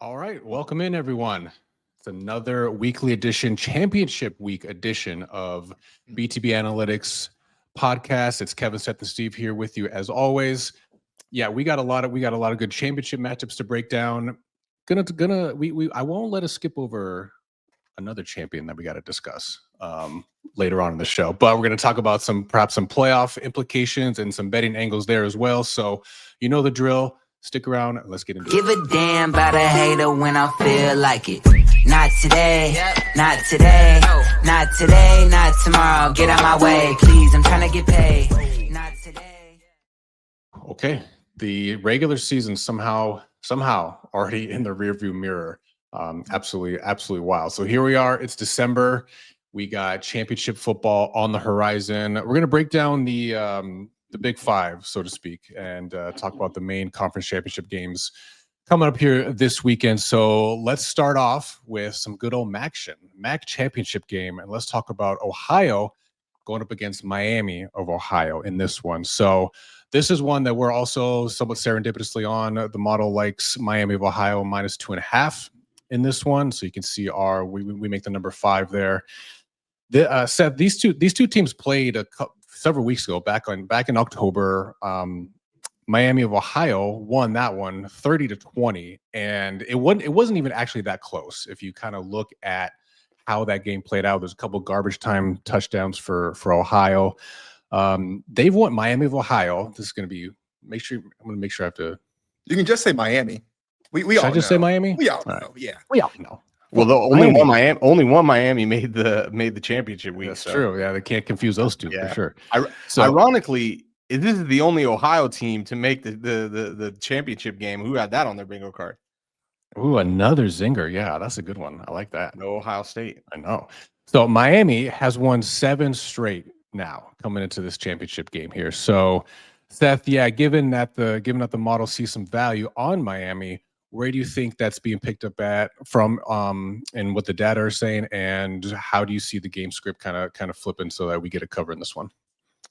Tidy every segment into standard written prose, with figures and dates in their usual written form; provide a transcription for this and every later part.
All right, welcome in everyone. It's another weekly edition, championship week edition of BTB Analytics podcast. It's Kevin, Seth, and Steve here with you as always. Yeah, we got a lot of good championship matchups to break down. I won't let us skip over another champion that we got to discuss later on in the show. But we're going to talk about perhaps some playoff implications and some betting angles there as well. So you know the drill. Stick around. Let's get into it. Give a damn about a hater when I feel like it. Not today, not today, not today, not tomorrow. Get out my way, please. I'm trying to get paid. Not today. Okay, the regular season somehow already in the rearview mirror. Absolutely wild. So here we are. It's December. We got championship football on the horizon. We're gonna break down the Big Five, so to speak, and talk about the main conference championship games coming up here this weekend. So let's start off with some good old MAC championship game, and let's talk about Ohio going up against Miami of Ohio in this one. So this is one that we're also somewhat serendipitously on. The model likes Miami of Ohio -2.5 in this one, so you can see we make the number 5 there. Seth, these two teams played several weeks ago, back in October. Miami of Ohio won that one 30-20, and it wasn't even actually that close. If you kind of look at how that game played out, there's a couple garbage time touchdowns for Ohio. They've won. Miami of Ohio. This is going to be. I'm going to make sure I have to. You can just say Miami. We Should all I just know. say Miami? We all All know. Yeah. We all know. Well, the only one Miami made the championship week. That's true. Yeah, they can't confuse those two for sure. Ironically, this is the only Ohio team to make the championship game who had that on their bingo card. Ooh, another zinger. Yeah, that's a good one. I like that. No Ohio State. I know. So Miami has won 7 straight now coming into this championship game here. So Seth, yeah, given that the model sees some value on Miami, where do you think that's being picked up from and what the data are saying, and how do you see the game script kind of flipping so that we get a cover in this one?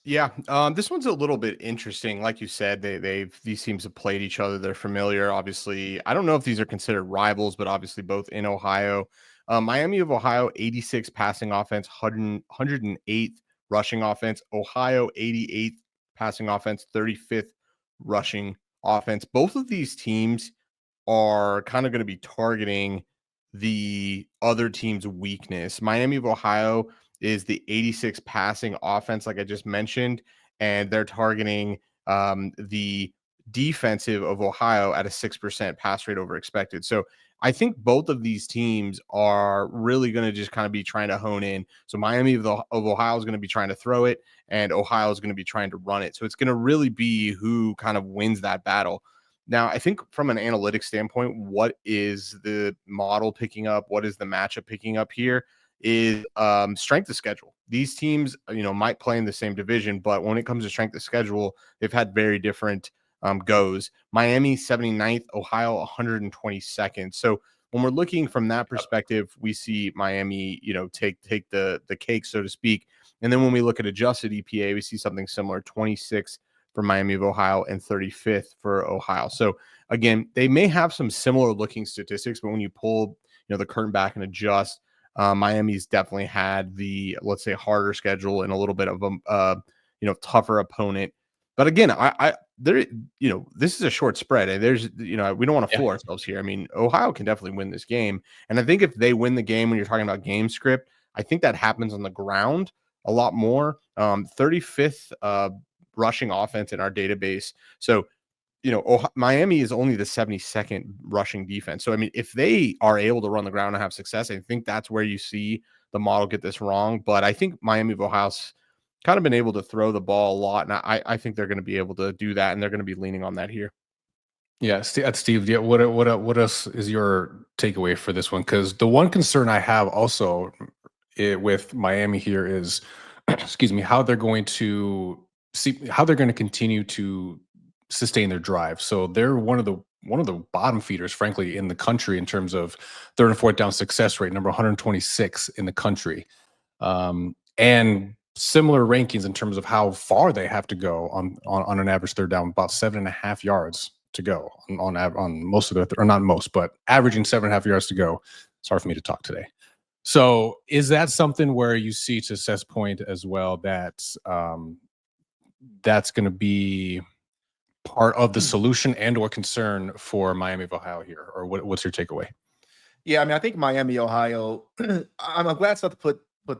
Yeah, this one's a little bit interesting. Like you said, these teams have played each other. They're familiar. Obviously, I don't know if these are considered rivals, but obviously both in Ohio. Miami of Ohio, 86 passing offense, 108th rushing offense. Ohio, 88th passing offense, 35th rushing offense. Both of these teams are kind of going to be targeting the other team's weakness. Miami of Ohio is the 86 passing offense, like I just mentioned, and they're targeting the defensive of Ohio at a 6% pass rate over expected. So I think both of these teams are really going to just kind of be trying to hone in. So Miami of Ohio is going to be trying to throw it, and Ohio is going to be trying to run it. So it's going to really be who kind of wins that battle. Now, I think from an analytics standpoint, what is the model picking up? What is the matchup picking up here is strength of schedule. These teams, might play in the same division, but when it comes to strength of schedule, they've had very different goes. Miami 79th, Ohio 122nd. So when we're looking from that perspective, we see Miami, take the cake, so to speak. And then when we look at adjusted EPA, we see something similar, 26 for Miami of Ohio and 35th for Ohio. So again, they may have some similar looking statistics, but when you pull, the curtain back and adjust, Miami's definitely had the, let's say, harder schedule and a little bit of a, tougher opponent. But again, this is a short spread, and there's, we don't want to fool ourselves here. I mean, Ohio can definitely win this game. And I think if they win the game, when you're talking about game script, I think that happens on the ground a lot more. 35th, rushing offense in our database. So, Miami is only the 72nd rushing defense. So, I mean, if they are able to run the ground and have success, I think that's where you see the model get this wrong. But I think Miami of Ohio's kind of been able to throw the ball a lot. And I think they're going to be able to do that. And they're going to be leaning on that here. Yeah, Steve. Yeah, what else is your takeaway for this one? Because the one concern I have also with Miami here is, excuse me, how they're going to continue to sustain their drive. So they're one of the bottom feeders, frankly, in the country in terms of third and fourth down success rate, number 126 in the country, and similar rankings in terms of how far they have to go on an average third down, about 7.5 yards to go on most of the, or not most, but averaging 7.5 yards to go. It's hard for me to talk today. So is that something where you see, to Seth's point as well, that that's going to be part of the solution and or concern for Miami of Ohio here? Or what's your takeaway? Yeah, I mean, I think Miami, Ohio, I'm glad Seth to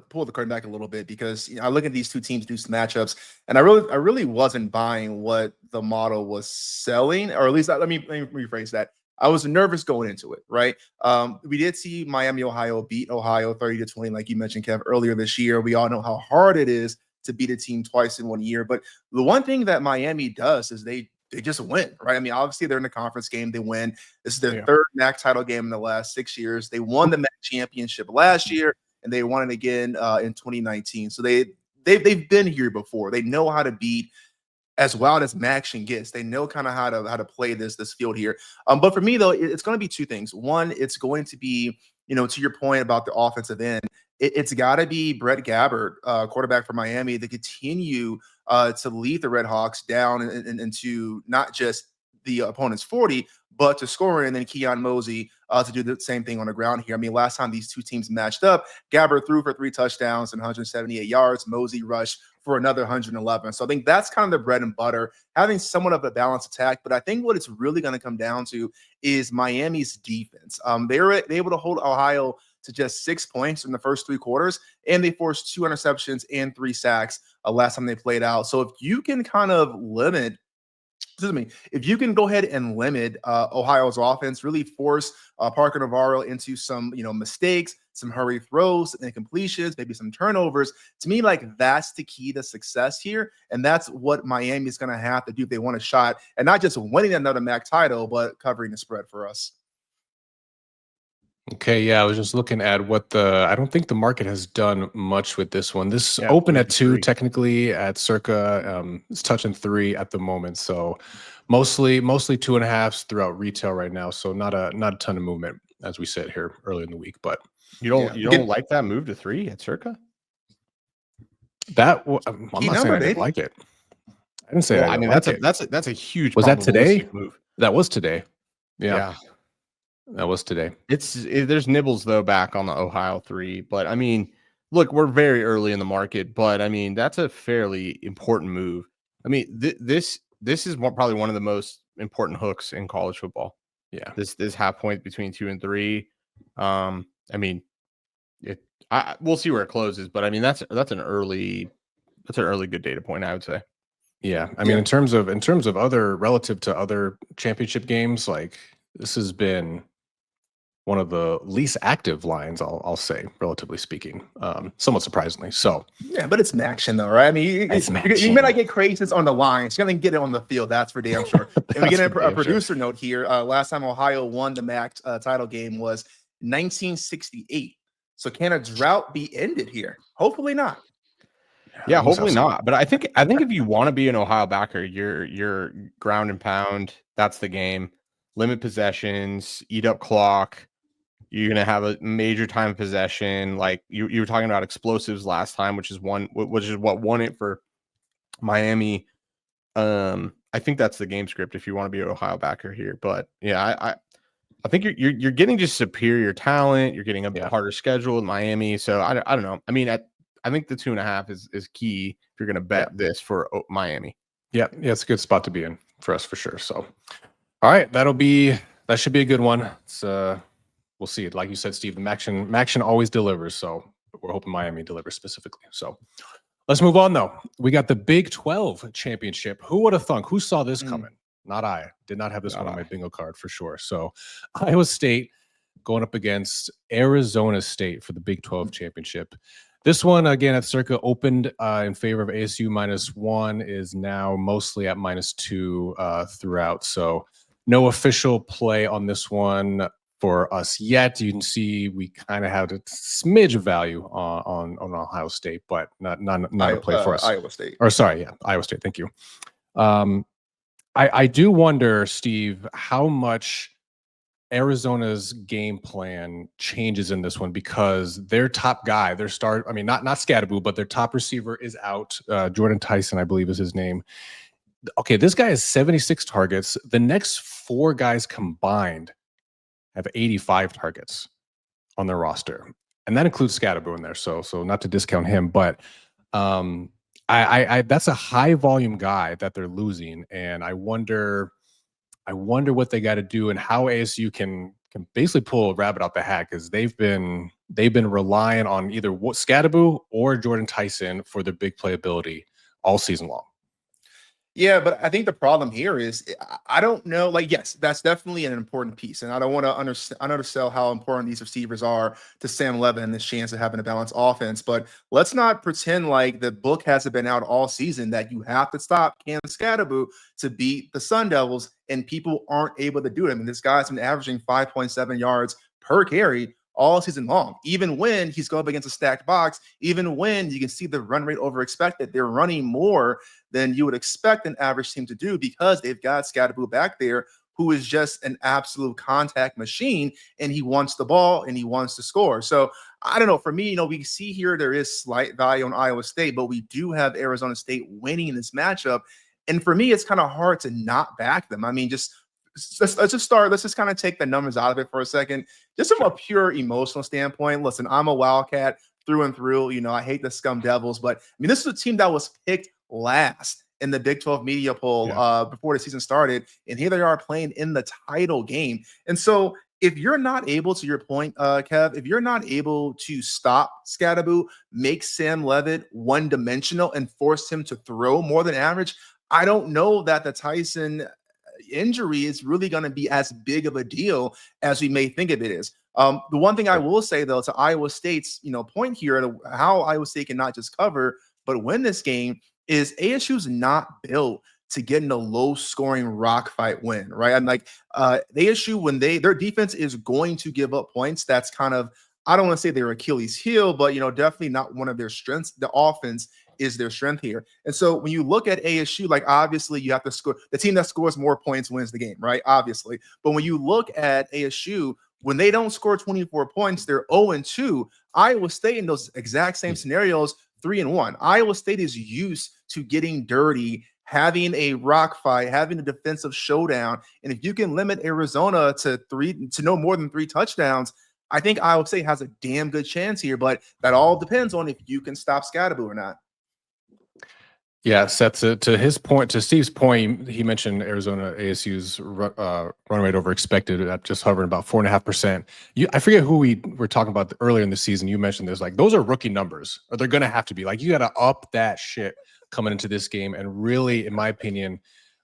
pull the curtain back a little bit, because I look at these two teams do some matchups, and I really wasn't buying what the model was selling, or at least let me rephrase that. I was nervous going into it, right? We did see Miami, Ohio beat Ohio 30-20, like you mentioned, Kev, earlier this year. We all know how hard it is to beat a team twice in 1 year. But the one thing that Miami does is they just win, right? I mean, obviously they're in the conference game, they win. This is their third MAC title game in the last 6 years. They won the MAC championship last year, and they won it again in 2019. So they've been here before. They know how to beat as wild as MAC gets. They know kind of how to play this field here. But for me, though, it's going to be two things. One, it's going to be, to your point about the offensive end, it's got to be Brett Gabbert, quarterback for Miami, to continue to lead the Red Hawks down into not just the opponent's 40, but to score, and then Keon Mosey to do the same thing on the ground here. I mean, last time these two teams matched up, Gabbert threw for 3 touchdowns and 178 yards. Mosey rushed for another 111. So I think that's kind of the bread and butter, having somewhat of a balanced attack. But I think what it's really going to come down to is Miami's defense. They were able to hold Ohio to just 6 points in the first 3 quarters, and they forced 2 interceptions and 3 sacks last time they played out. So if you can kind of if you can go ahead and limit Ohio's offense, really force Parker Navarro into some, mistakes, some hurry throws and completions, maybe some turnovers, to me, like, that's the key to success here. And that's what Miami is going to have to do if they want a shot, and not just winning another MAC title, but covering the spread for us. Okay, yeah, I was just looking at I don't think the market has done much with this one. This opened at 2, technically at circa, it's touching 3 at the moment. So mostly 2.5s throughout retail right now. So not a ton of movement as we sit here early in the week. But you don't like that move to 3 at circa? I'm not saying I didn't like it. I didn't say I mean, that's a huge. Was that today? Move. That was today. Yeah. That was today. There's nibbles though back on the Ohio 3, but I mean, look, we're very early in the market, but I mean, that's a fairly important move. I mean, this is probably one of the most important hooks in college football. Yeah, this half point between 2 and 3. I mean, we'll see where it closes, but I mean, that's an early good data point, I would say. Yeah, I mean, in terms of relative to other championship games, like, this has been one of the least active lines, I'll say, relatively speaking, somewhat surprisingly. So yeah, but it's action though, right? I mean, you may not get crazies on the line. It's going to get it on the field, that's for damn sure. And we get a producer note here. Last time Ohio won the MAC title game was 1968. So can a drought be ended here? Hopefully not. Yeah, hopefully not. But I think if you want to be an Ohio backer, you're ground and pound. That's the game. Limit possessions, eat up clock. You're gonna have a major time of possession. Like you were talking about explosives last time, which is what won it for Miami. I think that's the game script if you want to be an Ohio backer here. But yeah, I think you're getting just superior talent. You're getting a harder schedule in Miami. So I don't know. I mean, I think the 2.5 is key if you're gonna bet this for Miami. Yeah, it's a good spot to be in for us for sure. So all right, that should be a good one. It's we'll see. Like you said, Steve, the Maction always delivers. So we're hoping Miami delivers specifically. So let's move on, though. We got the Big 12 championship. Who would have thunk? Who saw this coming? Not I. Did not have this one on my bingo card for sure. So Iowa State going up against Arizona State for the Big 12 championship. This one, again, at circa opened in favor of ASU -1, is now mostly at -2 throughout. So no official play on this one for us yet. You can see we kind of have a smidge of value on Ohio State, but not a play for us. Iowa State. Or sorry, Iowa State. Thank you. I do wonder, Steve, how much Arizona's game plan changes in this one, because their top guy, not Scadaboo, but their top receiver is out. Jordan Tyson, I believe is his name. okay, this guy has 76 targets. The next 4 guys combined have 85 targets on their roster, and that includes Scatterbo in there. So not to discount him, but I that's a high volume guy that they're losing, and I wonder what they got to do and how ASU can basically pull a rabbit out the hat, because they've been relying on either Scatterbo or Jordan Tyson for their big playability all season long. Yeah, but I think the problem here is I don't know. Like, yes, that's definitely an important piece, and I don't want to undersell how important these receivers are to Sam Levitt and this chance of having a balanced offense. But let's not pretend like the book hasn't been out all season that you have to stop Cam Scatterbo to beat the Sun Devils, and people aren't able to do it. I mean, this guy's been averaging 5.7 yards per carry all season long, even when he's going up against a stacked box, even when you can see the run rate over expected. They're running more than you would expect an average team to do because they've got Scatterbo back there, who is just an absolute contact machine, and he wants the ball and he wants to score. So I don't know. For me, we see here there is slight value on Iowa State, but we do have Arizona State winning in this matchup. And for me, it's kind of hard to not back them. I mean, let's just kind of take the numbers out of it for a second. Just from a pure emotional standpoint, listen, I'm a Wildcat through and through. I hate the Scum Devils, but I mean, this is a team that was picked last in the Big 12 media poll before the season started, and here they are playing in the title game. And so if you're not able, to your point, Kev, if you're not able to stop Scatterbo, make Sam Levitt one-dimensional and force him to throw more than average, I don't know that the Tyson injury is really going to be as big of a deal as we may think of it is. The one thing I will say, though, to Iowa State's point here, how Iowa State can not just cover but win this game, is ASU's not built to get in a low-scoring rock fight win, right? I'm like, ASU, when their defense is going to give up points, that's kind of, I don't want to say their Achilles heel, but definitely not one of their strengths. The offense is their strength here. And so when you look at ASU, like, obviously you have to score. The team that scores more points wins the game, right? Obviously. But when you look at ASU, when they don't score 24 points, they're 0-2. Iowa State in those exact same scenarios, 3-1. Iowa State is used to getting dirty, having a rock fight, having a defensive showdown. And if you can limit Arizona to no more than 3 touchdowns, I think Iowa State has a damn good chance here. But that all depends on if you can stop Scatterbo or not. Yeah, Seth, to his point, to Steve's point, he mentioned Arizona ASU's run rate over expected at just hovering about 4.5%. I forget who we were talking about earlier in the season. You mentioned there's like, those are rookie numbers, or they're going to have to be like, you got to up that shit coming into this game and really, in my opinion,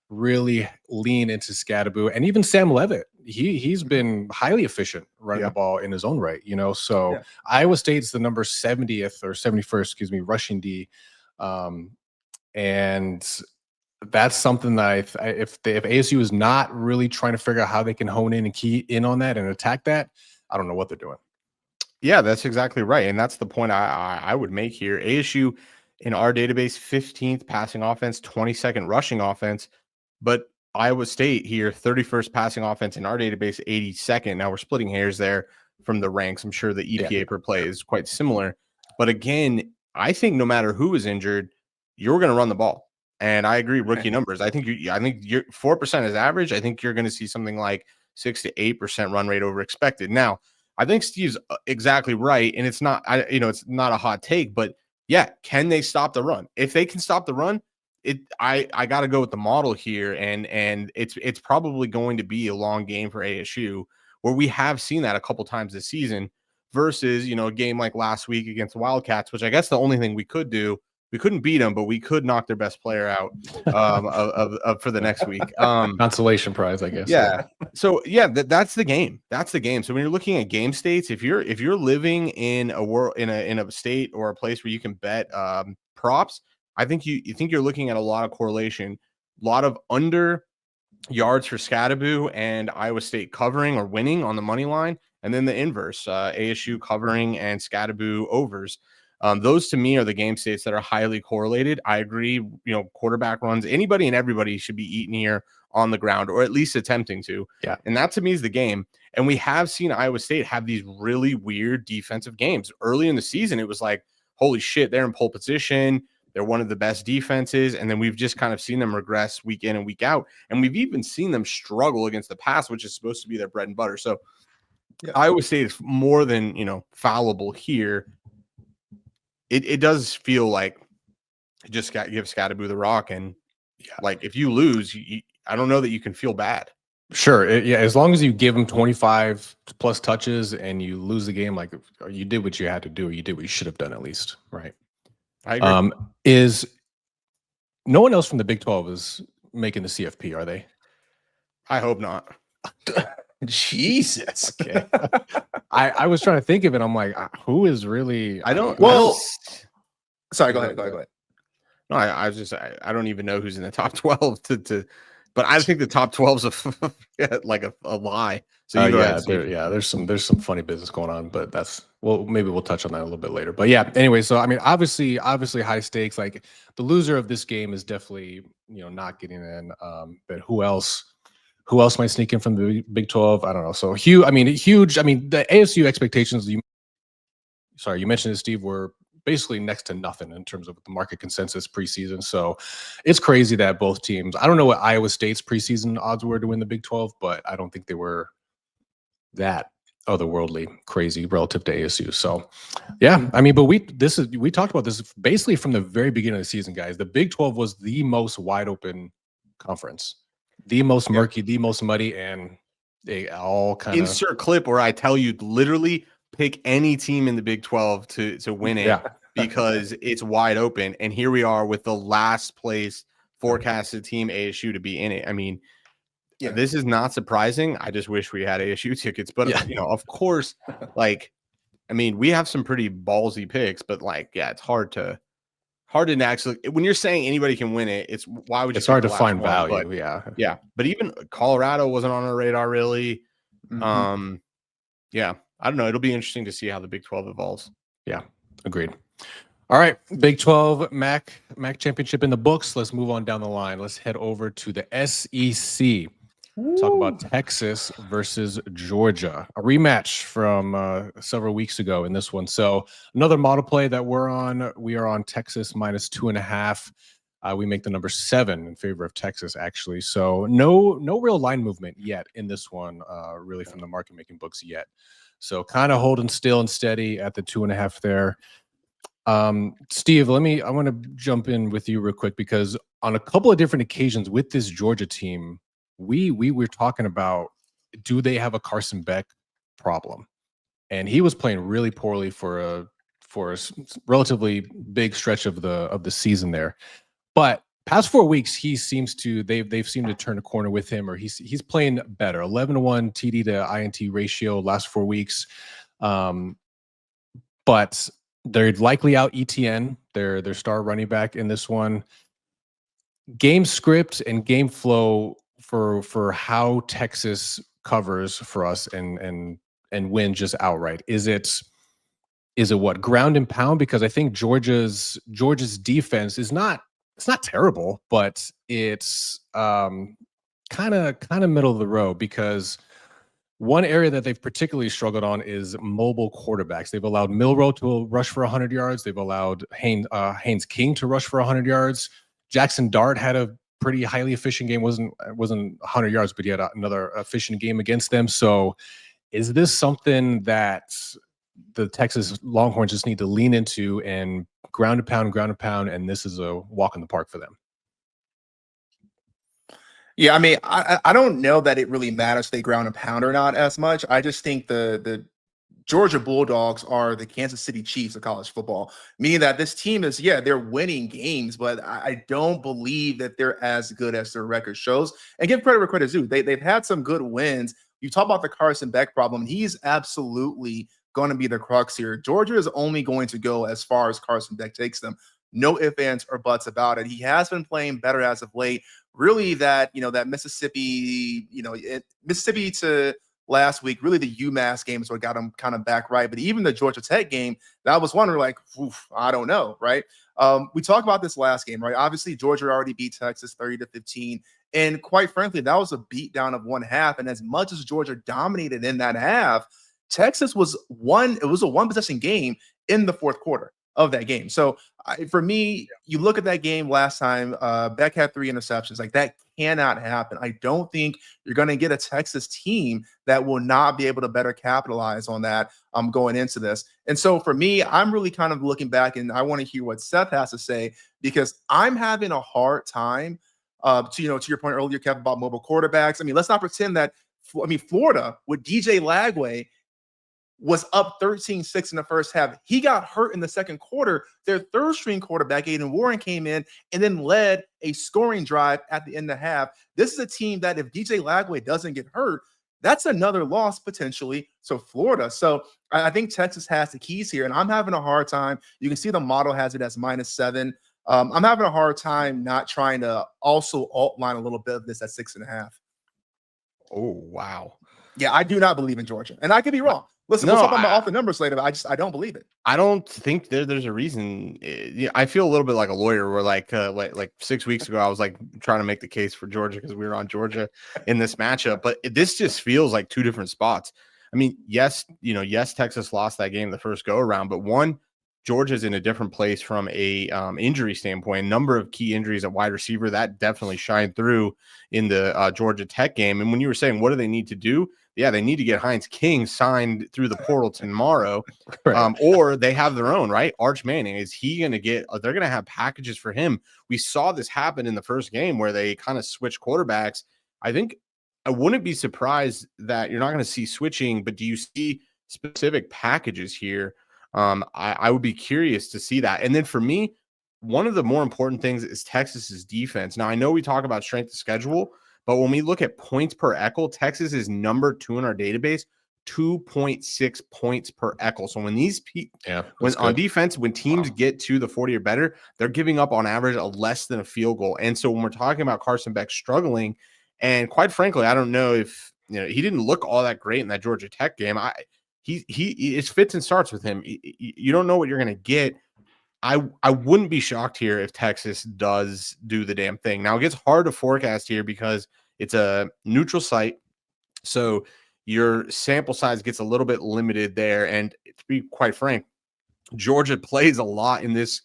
really lean into Scatterbo and even Sam Levitt. He's been highly efficient running the ball in his own right, So Iowa State's the number 70th or 71st, rushing D. And that's something that if ASU is not really trying to figure out how they can hone in and key in on that and attack that, I don't know what they're doing. Yeah, that's exactly right. And that's the point I would make here. ASU in our database, 15th passing offense, 22nd rushing offense, but Iowa State here, 31st passing offense in our database, 82nd. Now we're splitting hairs there from the ranks. I'm sure the EPA per play is quite similar. But again, I think no matter who is injured, you're going to run the ball. And I agree, rookie numbers. I think you're 4% is average. I think you're going to see something like 6 to 8% run rate over expected. Now, I think Steve's exactly right. And it's not, it's not a hot take, but yeah, can they stop the run? If they can stop the run, I got to go with the model here. And it's probably going to be a long game for ASU, where we have seen that a couple times this season versus, a game like last week against the Wildcats, which I guess the only thing we could do, we couldn't beat them, but we could knock their best player out for the next week. Consolation prize, I guess. Yeah. So yeah, that's the game. That's the game. So when you're looking at game states, if you're living in a world in a state or a place where you can bet props, I think you're looking at a lot of correlation, a lot of under yards for Scatterbo and Iowa State covering or winning on the money line, and then the inverse, ASU covering and Scatterbo overs. Those to me are the game states that are highly correlated. I agree, quarterback runs, anybody and everybody should be eating here on the ground, or at least attempting to. Yeah. And that to me is the game. And we have seen Iowa State have these really weird defensive games. Early in the season, it was like, holy shit, they're in pole position. They're one of the best defenses, and then we've just kind of seen them regress week in and week out, and we've even seen them struggle against the pass, which is supposed to be their bread and butter. So Iowa State is more than fallible here. It does feel like just give Scatterboo the rock, and like if you lose, I don't know that you can feel bad. Sure, as long as you give him 25 plus touches and you lose the game, like you did what you had to do, or you did what you should have done at least, right? I agree. Is no one else from the Big 12 is making the CFP, are they? I hope not. Jesus. Okay. I was trying to think of it. I'm like, who is really? I don't. Well, sorry. Go ahead. No, I don't even know who's in the top 12 but I think the top 12's like a lie. So there's some funny business going on, but maybe we'll touch on that a little bit later. But yeah, anyway, so I mean, obviously high stakes. Like the loser of this game is definitely not getting in. But who else might sneak in from the Big 12? I don't know. So huge. I mean, the ASU expectations. You mentioned it, Steve, were basically next to nothing in terms of the market consensus preseason. So it's crazy that both teams, I don't know what Iowa State's preseason odds were to win the Big 12, but I don't think they were that otherworldly crazy relative to ASU. So yeah, I mean, but we talked about this basically from the very beginning of the season, guys. The Big 12 was the most wide open conference, the most murky, the most muddy, and they all kind of insert clip where I tell you literally pick any team in the Big 12 to win it because it's wide open. And here we are with the last place forecasted team ASU to be in it. I mean, this is not surprising. I just wish we had ASU tickets, but of course, like, I mean, we have some pretty ballsy picks, but like, it's hard to actually, when you're saying anybody can win it, it's why would you? It's hard to find one? value. But, but even Colorado wasn't on our radar really. I don't know. It'll be interesting to see how the Big 12 evolves. Yeah, agreed. All right, Big 12 MAC championship in the books. Let's move on down the line. Let's head over to the SEC. Talk about Texas versus Georgia, a rematch from several weeks ago in this one. So another model play that we're on. We are on Texas -2.5. We make the number 7 in favor of Texas, actually. So no real line movement yet in this one, really from the market making books yet. So kind of holding still and steady at the 2.5 there. Steve, I want to jump in with you real quick because on a couple of different occasions with this Georgia team, we were talking about, do they have a Carson Beck problem? And he was playing really poorly for a relatively big stretch of the season there. But past 4 weeks, they've seemed to turn a corner with him, or he's playing better. 11-1 TD to INT ratio last 4 weeks. But they're likely out ETN, their star running back in this one. Game script and game flow for how Texas covers for us and win just outright. Is it what, ground and pound? Because I think Georgia's defense is not. It's not terrible, but it's kind of middle of the road, because one area that they've particularly struggled on is mobile quarterbacks. They've allowed Milroe to rush for 100 yards. They've allowed Haynes King to rush for 100 yards. Jackson Dart had a pretty highly efficient game. Wasn't 100 yards, but he had another efficient game against them. So is this something that the Texas Longhorns just need to lean into and ground and pound, and this is a walk in the park for them? Yeah, I mean, I don't know that it really matters if they ground and pound or not as much. I just think the Georgia Bulldogs are the Kansas City Chiefs of college football, meaning that this team is, they're winning games, but I don't believe that they're as good as their record shows. And give credit where credit's due. They've had some good wins. You talk about the Carson Beck problem. He's absolutely going to be the crux here. Georgia is only going to go as far as Carson Beck takes them. No ifs, ands, or buts about it. He has been playing better as of late. Really, that Mississippi, Mississippi to last week, really the UMass game is what got him kind of back right. But even the Georgia Tech game, that was one where like, I don't know, right? We talked about this last game, right? Obviously, Georgia already beat Texas 30-15. And quite frankly, that was a beatdown of one half. And as much as Georgia dominated in that half, Texas was a one possession game in the fourth quarter. of that game. So for me, you look at that game last time, Beck had 3 interceptions. Like, that cannot happen. I don't think you're going to get a Texas team that will not be able to better capitalize on that going into this. And so for me, I'm really kind of looking back, and I want to hear what Seth has to say, because I'm having a hard time to your point earlier, Kev, about mobile quarterbacks. I mean, let's not pretend that Florida with DJ Lagway was up 13-6 in the first half. He got hurt in the second quarter. Their third string quarterback, Aiden Warren, came in and then led a scoring drive at the end of the half. This is a team that if DJ Lagway doesn't get hurt, that's another loss potentially to Florida. So I think Texas has the keys here, and I'm having a hard time. You can see the model has it as -7. I'm having a hard time not trying to also alt line a little bit of this at 6.5. Oh, wow. Yeah, I do not believe in Georgia, and I could be wrong. Listen, we'll talk about off the numbers later, but I don't believe it. I don't think there's a reason. I feel a little bit like a lawyer where like 6 weeks ago, I was like trying to make the case for Georgia because we were on Georgia in this matchup, but this just feels like two different spots. I mean, yes, Texas lost that game the first go around, but Georgia's in a different place from a injury standpoint. A number of key injuries at wide receiver that definitely shined through in the Georgia Tech game. And when you were saying, what do they need to do? Yeah, they need to get Heinz King signed through the portal tomorrow, right. Or they have their own, right? Arch Manning, is he going to get – they're going to have packages for him. We saw this happen in the first game where they kind of switched quarterbacks. I think I wouldn't be surprised that you're not going to see switching, but do you see specific packages here? I would be curious to see that. And then for me, one of the more important things is Texas's defense. Now, I know we talk about strength of schedule, but when we look at points per echo, Texas is number 2 in our database, 2.6 points per echo. So when these on defense, when teams get to the 40 or better, they're giving up on average a less than a field goal. And so when we're talking about Carson Beck struggling, and quite frankly, I don't know if he didn't look all that great in that Georgia Tech game. It's fits and starts with him. You don't know what you're going to get. I wouldn't be shocked here if Texas does do the damn thing. Now, it gets hard to forecast here because it's a neutral site, so your sample size gets a little bit limited there. And to be quite frank, Georgia plays a lot in this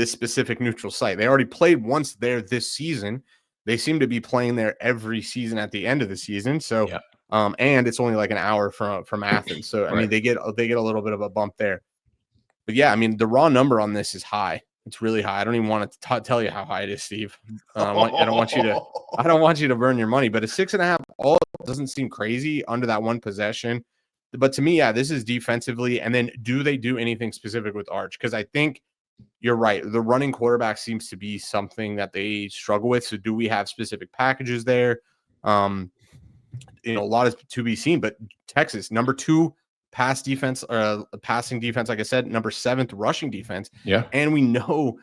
specific neutral site. They already played once there this season. They seem to be playing there every season at the end of the season. So, and it's only like an hour from Athens. So, I mean, they get a little bit of a bump there. But yeah, I mean, the raw number on this is high. It's really high. I don't even want to tell you how high it is, Steve. I don't want you to burn your money. But a 6.5 all doesn't seem crazy under that one possession. But to me, yeah, this is defensively. And then do they do anything specific with Arch? Because I think you're right. The running quarterback seems to be something that they struggle with. So do we have specific packages there? A lot is to be seen. But Texas, number 2 passing defense, like I said, number 7th rushing defense. Yeah. And we know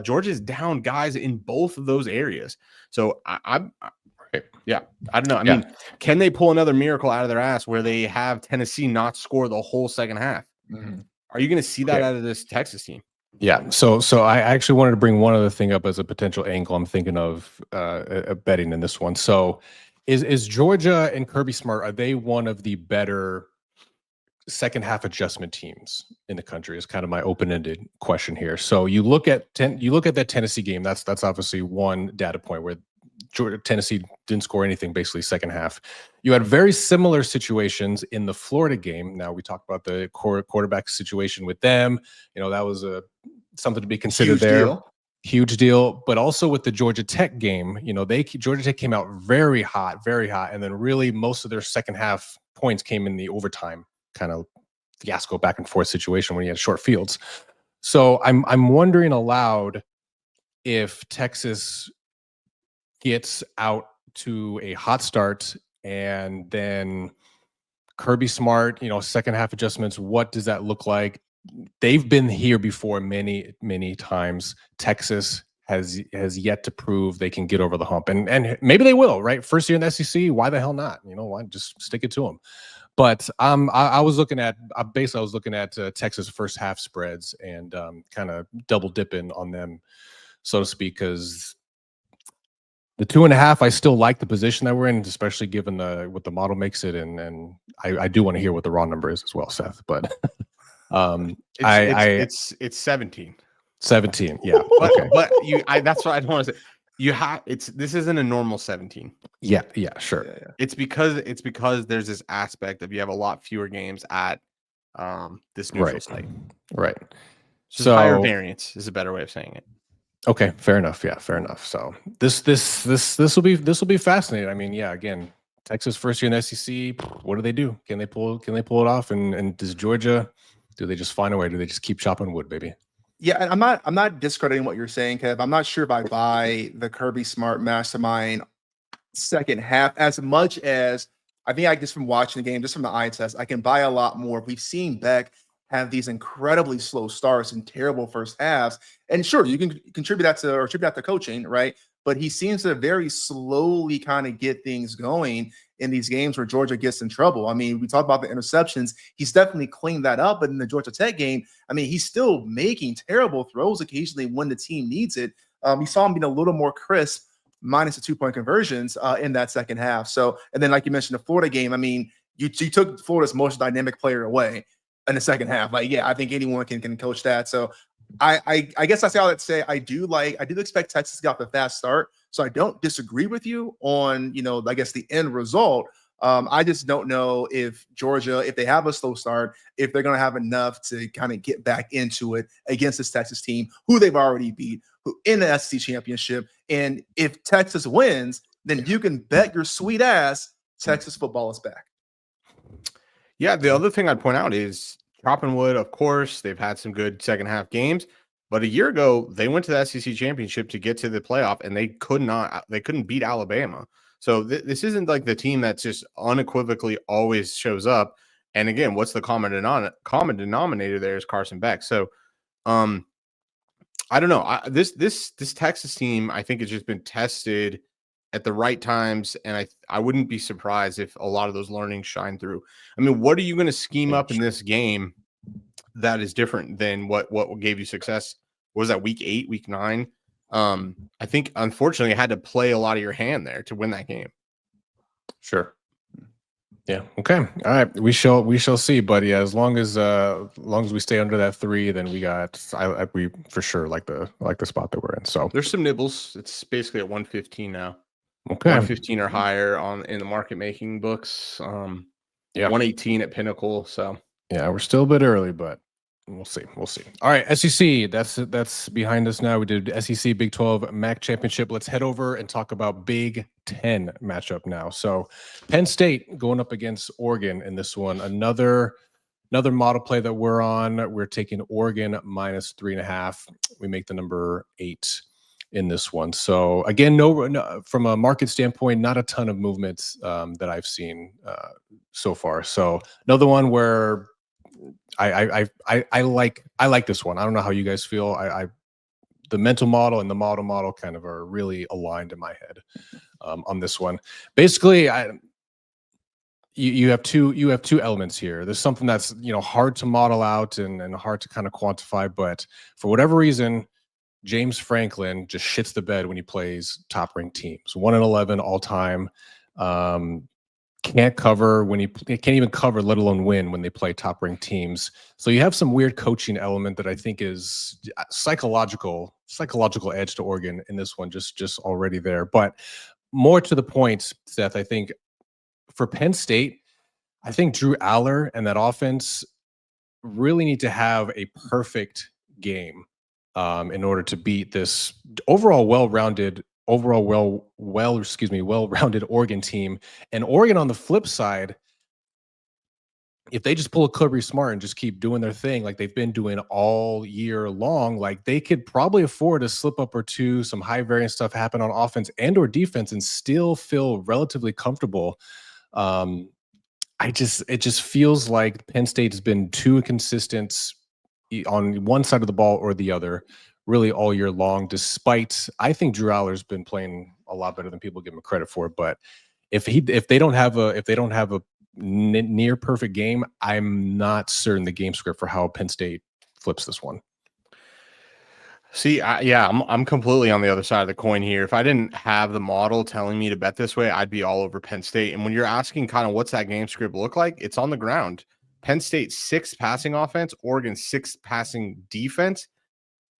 Georgia's down guys in both of those areas. So I don't know. I mean, can they pull another miracle out of their ass where they have Tennessee not score the whole second half? Mm-hmm. Are you going to see that out of this Texas team? Yeah. So I actually wanted to bring one other thing up as a potential angle I'm thinking of betting in this one. So is Georgia and Kirby Smart, are they one of the better second half adjustment teams in the country? Is kind of my open-ended question here. So you look at that Tennessee game. That's obviously one data point where Tennessee didn't score anything basically second half. You had very similar situations in the Florida game. Now we talked about the quarterback situation with them. That was something to be considered there. Huge deal. But also with the Georgia Tech game, Georgia Tech came out very hot, and then really most of their second half points came in the overtime kind of fiasco back and forth situation when you had short fields. So I'm wondering aloud if Texas gets out to a hot start and then Kirby Smart, second half adjustments, what does that look like? They've been here before many, many times. Texas has yet to prove they can get over the hump, and maybe they will, right? First year in the SEC, why the hell not? Why just stick it to them? But I was looking at Texas first half spreads and kind of double dipping on them, so to speak, because the 2.5, I still like the position that we're in, especially given what the model makes it, and I do want to hear what the raw number is as well, Seth. But It's 17. 17. Yeah. But Okay. that's what I don't want to say. This isn't a normal 17. Yeah. Sure. Yeah. It's because there's this aspect of you have a lot fewer games at this neutral site. Right. So higher variance is a better way of saying it. Okay, fair enough. Yeah, fair enough. So this will be fascinating. I mean, yeah, again, Texas first year in the SEC. What do they do? Can they pull it off? And does Georgia? Do they just find a way? Do they just keep chopping wood, baby? Yeah, and I'm not discrediting what you're saying, Kev. I'm not sure if I buy the Kirby Smart mastermind second half as much as I think I just from watching the game, just from the eye test, I can buy a lot more. We've seen Beck have these incredibly slow starts and terrible first halves. And sure, you can attribute that to coaching, right? But he seems to very slowly kind of get things going in these games where Georgia gets in trouble. I mean, we talked about the interceptions. He's definitely cleaned that up. But in the Georgia Tech game, I mean, he's still making terrible throws occasionally when the team needs it. You saw him being a little more crisp, minus the 2-point conversions in that second half. So, and then like you mentioned, the Florida game, I mean, you took Florida's most dynamic player away in the second half. Like, yeah, I think anyone can coach that. So I guess I say all that to say I do expect Texas to get off a fast start. So I don't disagree with you on, I guess the end result. I just don't know if Georgia, if they have a slow start, if they're going to have enough to kind of get back into it against this Texas team, who they've already beat, who in the SEC championship. And if Texas wins, then you can bet your sweet ass Texas football is back. Yeah, the other thing I'd point out is chopping wood, of course, they've had some good second half games. But a year ago, they went to the SEC championship to get to the playoff, and they couldn't beat Alabama. So this isn't like the team that's just unequivocally always shows up. And again, what's the common denominator there is Carson Beck. So I don't know. This Texas team, I think, has just been tested at the right times, and I wouldn't be surprised if a lot of those learnings shine through. I mean, what are you going to scheme up in this game that is different than what gave you success? What was that, week 8, week 9? I think, unfortunately, I had to play a lot of your hand there to win that game. Sure. Yeah. Okay. All right. We shall see. But yeah, as long as we stay under that 3, then we for sure like the spot that we're in. So there's some nibbles. It's basically at 115 now. Okay. 115 or higher in the market making books. 118 at Pinnacle. So yeah, we're still a bit early, but we'll see. All right, SEC. That's behind us now. We did SEC Big 12 MAC championship. Let's head over and talk about Big 10 matchup now. So Penn State going up against Oregon in this one. Another model play that we're on. We're taking Oregon minus 3.5. We make the number 8 in this one. So again, no from a market standpoint, not a ton of movements that I've seen so far. So another one where I like this one. I don't know how you guys feel. The mental model and the model kind of are really aligned in my head on this one. Basically, you have two elements here. There's something that's hard to model out and hard to kind of quantify, but for whatever reason, James Franklin just shits the bed when he plays top-ranked teams. 1-11 all time. Can't cover when he can't even cover, let alone win when they play top-ranked teams. So you have some weird coaching element that I think is psychological edge to Oregon in this one, just already there. But more to the point, Seth, I think for Penn State, I think Drew Aller and that offense really need to have a perfect game in order to beat this overall well-rounded Oregon team. And Oregon on the flip side, if they just pull a Kirby Smart and just keep doing their thing like they've been doing all year long, like they could probably afford a slip up or two, some high variance stuff happen on offense and or defense and still feel relatively comfortable. It just feels like Penn State has been too inconsistent on one side of the ball or the other really all year long, despite I think Drew Aller's been playing a lot better than people give him credit for. But if they don't have a near perfect game, I'm not certain the game script for how Penn State flips this one. See, I'm completely on the other side of the coin here. If I didn't have the model telling me to bet this way, I'd be all over Penn State. And when you're asking kind of what's that game script look like, it's on the ground. Penn State 6th passing offense, Oregon 6th passing defense,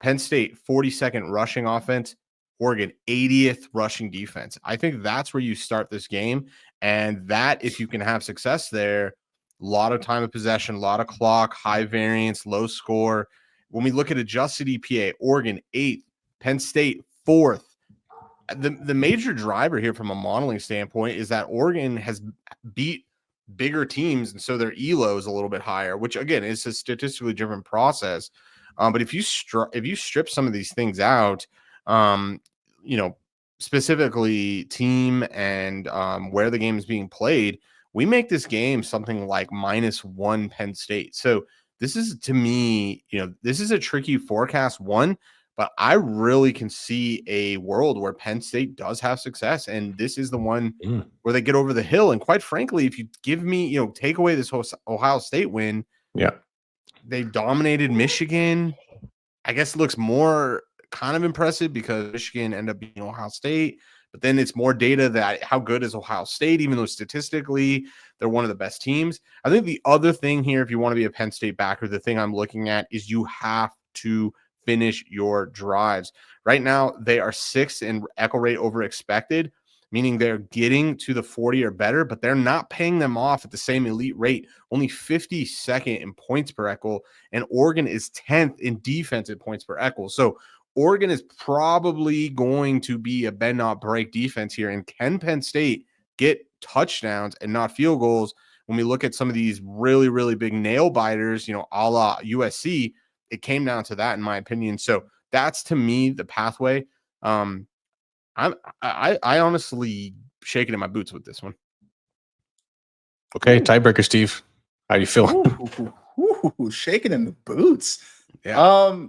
Penn State 42nd rushing offense, Oregon 80th rushing defense. I think that's where you start this game. And that, if you can have success there, a lot of time of possession, a lot of clock, high variance, low score. When we look at adjusted EPA, Oregon 8th, Penn State 4th. The major driver here from a modeling standpoint is that Oregon has beat bigger teams, and so their ELO is a little bit higher, which again is a statistically driven process. But if you strip some of these things out, specifically team and where the game is being played, we make this game something like -1 Penn State. So this is, to me, this is a tricky forecast one. But I really can see a world where Penn State does have success, and this is the one where they get over the hill. And quite frankly, if you give me, take away this Ohio State win, they dominated Michigan. I guess it looks more kind of impressive because Michigan ended up being Ohio State. But then it's more data that how good is Ohio State, even though statistically they're one of the best teams. I think the other thing here, if you want to be a Penn State backer, the thing I'm looking at is you have to finish your drives. Right now, they are 6th in echo rate over expected, meaning they're getting to the 40 or better, but they're not paying them off at the same elite rate. Only 52nd in points per echo, and Oregon is 10th in defensive points per echo. So Oregon is probably going to be a bend not break defense here. And can Penn State get touchdowns and not field goals? When we look at some of these really, really big nail biters, a la USC, it came down to that, in my opinion. So that's, to me, the pathway. I honestly shaking in my boots with this one. Okay, tiebreaker, Steve. How you feeling? Shaking in the boots. Yeah.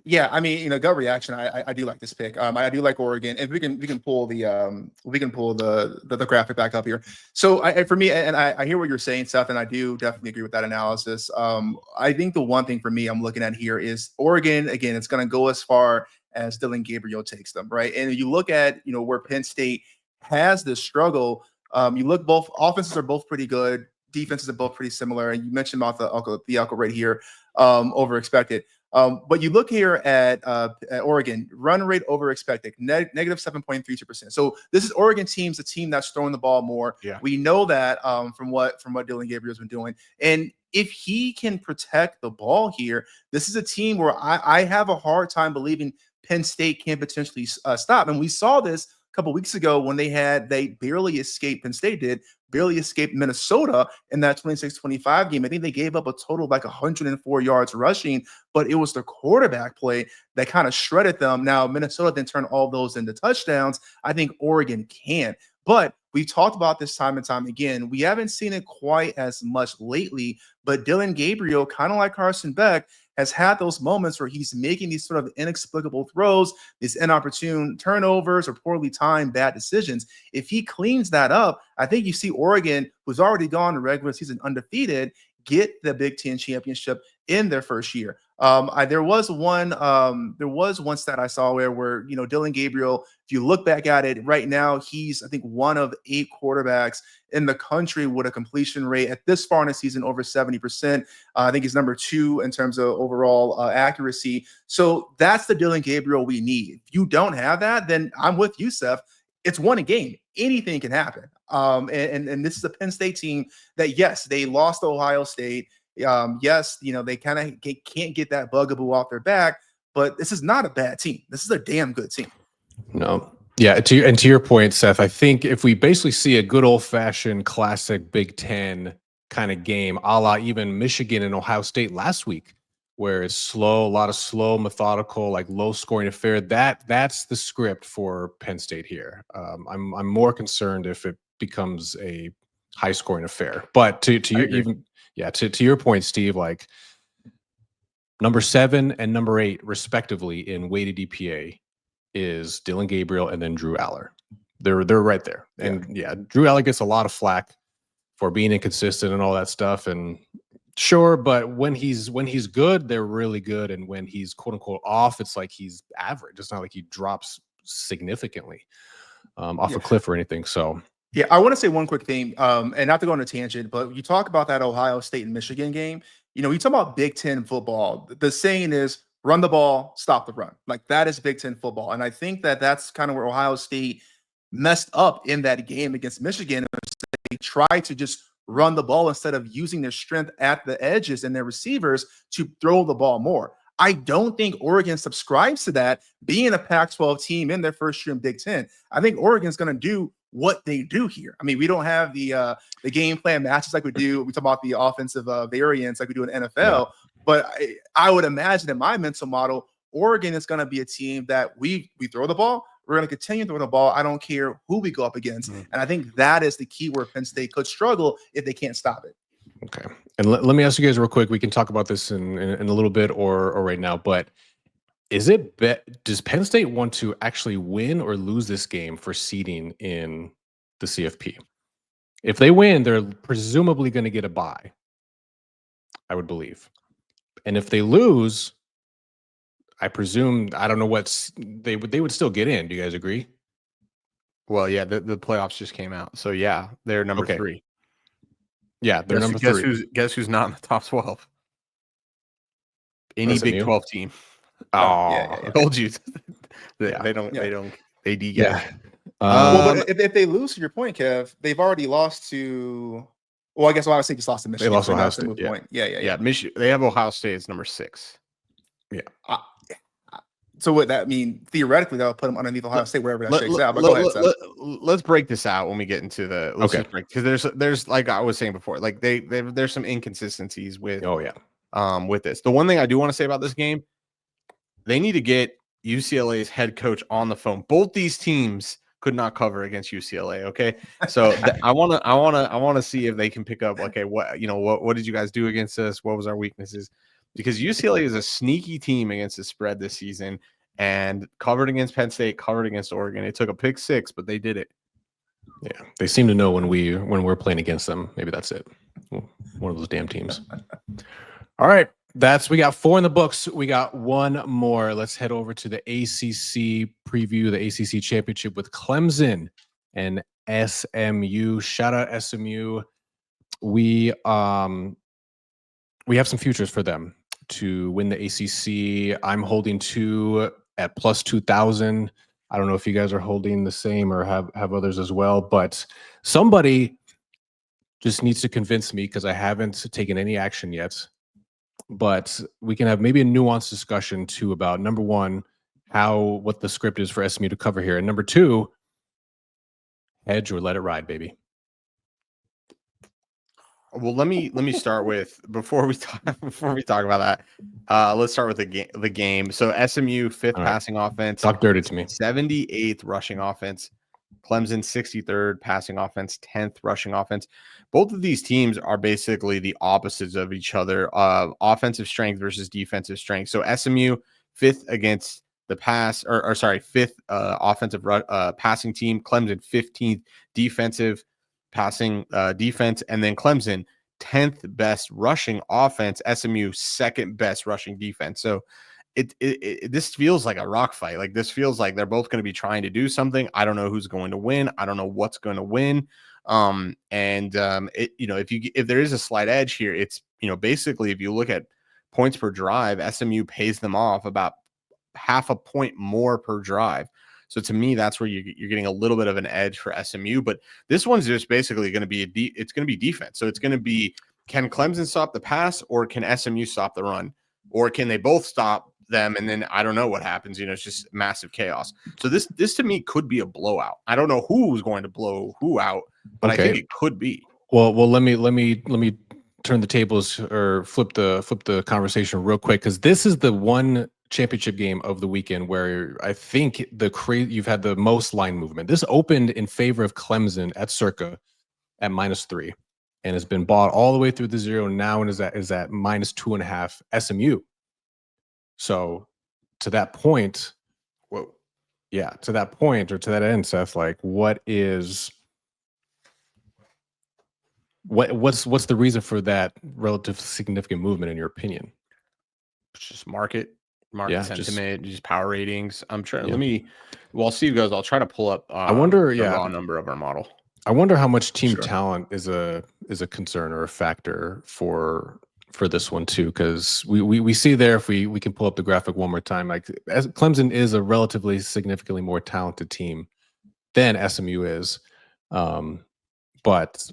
Yeah, I mean, gut reaction. I do like this pick. I do like Oregon, and we can pull the graphic back up here. So for me, and I hear what you're saying, Seth, and I do definitely agree with that analysis. I think the one thing for me I'm looking at here is Oregon. Again, it's going to go as far as Dillon Gabriel takes them, right? And you look at where Penn State has this struggle. You look, both offenses are both pretty good, defenses are both pretty similar, and you mentioned about the echo right here, over expected. But you look here at Oregon, run rate over expected, negative 7.32%. So this is Oregon team's a team that's throwing the ball more. Yeah. We know that from what Dillon Gabriel's been doing. And if he can protect the ball here, this is a team where I have a hard time believing Penn State can potentially stop. And we saw this a couple weeks ago when they barely escaped, Penn State did, barely escaped Minnesota in that 26-25 game. I think they gave up a total of like 104 yards rushing, but it was the quarterback play that kind of shredded them. Now, Minnesota then turned all those into touchdowns. I think Oregon can. But we've talked about this time and time again. We haven't seen it quite as much lately, but Dillon Gabriel, kind of like Carson Beck, has had those moments where he's making these sort of inexplicable throws, these inopportune turnovers or poorly timed bad decisions. If he cleans that up, I think you see Oregon, who's already gone to regular season undefeated, get the Big Ten championship in their first year. There was one stat I saw where Dillon Gabriel, if you look back at it right now, he's, I think, one of 8 quarterbacks in the country with a completion rate at this far in the season over 70%. I think he's number 2 in terms of overall accuracy. So that's the Dillon Gabriel we need. If you don't have that, then I'm with you, Seth. It's one a game. Anything can happen. And this is a Penn State team that, yes, they lost to Ohio State. Yes, they kind of can't get that bugaboo off their back, but this is not a bad team. This is a damn good team. No. Yeah, to your point, Seth, I think if we basically see a good old-fashioned classic Big Ten kind of game, a la even Michigan and Ohio State last week, where it's slow, a lot of slow, methodical, like low-scoring affair, that's the script for Penn State here. I'm more concerned if it becomes a high-scoring affair. But to your point, Steve, like number 7 and number 8, respectively, in weighted EPA is Dillon Gabriel and then Drew Aller. They're right there. And Drew Aller gets a lot of flack for being inconsistent and all that stuff. And sure, but when he's good, they're really good. And when he's quote unquote off, it's like he's average. It's not like he drops significantly off a cliff or anything. So Yeah, I want to say one quick thing, and not to go on a tangent, but you talk about that Ohio State and Michigan game. You talk about Big Ten football. The saying is run the ball, stop the run. Like that is Big Ten football. And I think that that's kind of where Ohio State messed up in that game against Michigan. They tried to just run the ball instead of using their strength at the edges and their receivers to throw the ball more. I don't think Oregon subscribes to that being a Pac-12 team in their first year in Big Ten. I think Oregon's going to do what they do here. I mean, we don't have the game plan matches like we do. We talk about the offensive variance like we do in NFL, yeah. But I would imagine in my mental model, Oregon is going to be a team that we throw the ball. We're going to continue throwing the ball. I don't care who we go up against. And I think that is the key where Penn State could struggle if they can't stop it. Okay. And let me ask you guys real quick. We can talk about this in a little bit or right now, but does Penn State want to actually win or lose this game for seeding in the CFP? If they win, they're presumably going to get a bye, I would believe. And if they lose, I presume, I don't know they would still get in. Do you guys agree? Well, yeah, the playoffs just came out. So yeah, they're number 3. Yeah, they're number 3. Guess who's not in the top 12? Any Big 12 team. Oh, yeah. I told you. They do get. Yeah. Well, but if they lose, to your point, Kev, they've already lost to. Well, I guess Ohio State just lost to Michigan. They lost to Ohio State. Yeah. Michigan. They have Ohio State as number 6. Yeah. So what that mean? Theoretically, that'll put them underneath Ohio State wherever that shakes out. But go ahead, let's break this out when we get into the. Because there's like I was saying before, like there's some inconsistencies with. Oh yeah. With this, the one thing I do want to say about this game, they need to get UCLA's head coach on the phone. Both these teams could not cover against UCLA. Okay, so I want to see if they can pick up. Okay, what did you guys do against us? What was our weaknesses? Because UCLA is a sneaky team against the spread this season and covered against Penn State, covered against Oregon. It took a pick 6, but they did it. Yeah, they seem to know when we're playing against them. Maybe that's it. One of those damn teams. All right. We got 4 in the books. We got one more. Let's head over to the ACC preview, the ACC championship with Clemson and SMU. Shout out SMU. We have some futures for them to win the ACC. I'm holding 2 at plus 2,000. I don't know if you guys are holding the same or have others as well, but somebody just needs to convince me because I haven't taken any action yet. But we can have maybe a nuanced discussion too about number 1, what the script is for SMU to cover here, and number 2, hedge or let it ride, baby. Well, let me start with before we talk about that. Let's start with the game. So SMU 5th passing offense. Talk dirty to me. 78th rushing offense. Clemson 63rd passing offense, 10th rushing offense. Both of these teams are basically the opposites of each other. Offensive strength versus defensive strength. So SMU 5th against the pass, or 5th offensive passing team. Clemson 15th defensive passing defense, and then Clemson 10th best rushing offense, SMU 2nd best rushing defense. So this feels like a rock fight. Like this feels like they're both going to be trying to do something. I don't know who's going to win. I don't know what's going to win. If there is a slight edge here, it's basically if you look at points per drive, SMU pays them off about half a point more per drive. So to me, that's where you're getting a little bit of an edge for SMU. But this one's just basically going to be it's going to be defense. So it's going to be, can Clemson stop the pass, or can SMU stop the run, or can they both stop them? And then I don't know what happens. It's just massive chaos. So this to me could be a blowout. I don't know who's going to blow who out, but I think it could be. Well, let me turn the tables or flip the conversation real quick, because this is the one championship game of the weekend where I think you've had the most line movement. This opened in favor of Clemson at circa at -3 and has been bought all the way through the 0 now and is at -2.5 SMU. So to that point, to that point or to that end, Seth, like what's the reason for that relative significant movement in your opinion? It's just market sentiment, just power ratings. I'm trying. While Steve goes, I'll try to pull up. I wonder, the raw number of our model. I wonder how much team Sure. talent is a concern or a factor for this one too, because we see there, if we can pull up the graphic one more time, like as Clemson is a relatively significantly more talented team than SMU is, but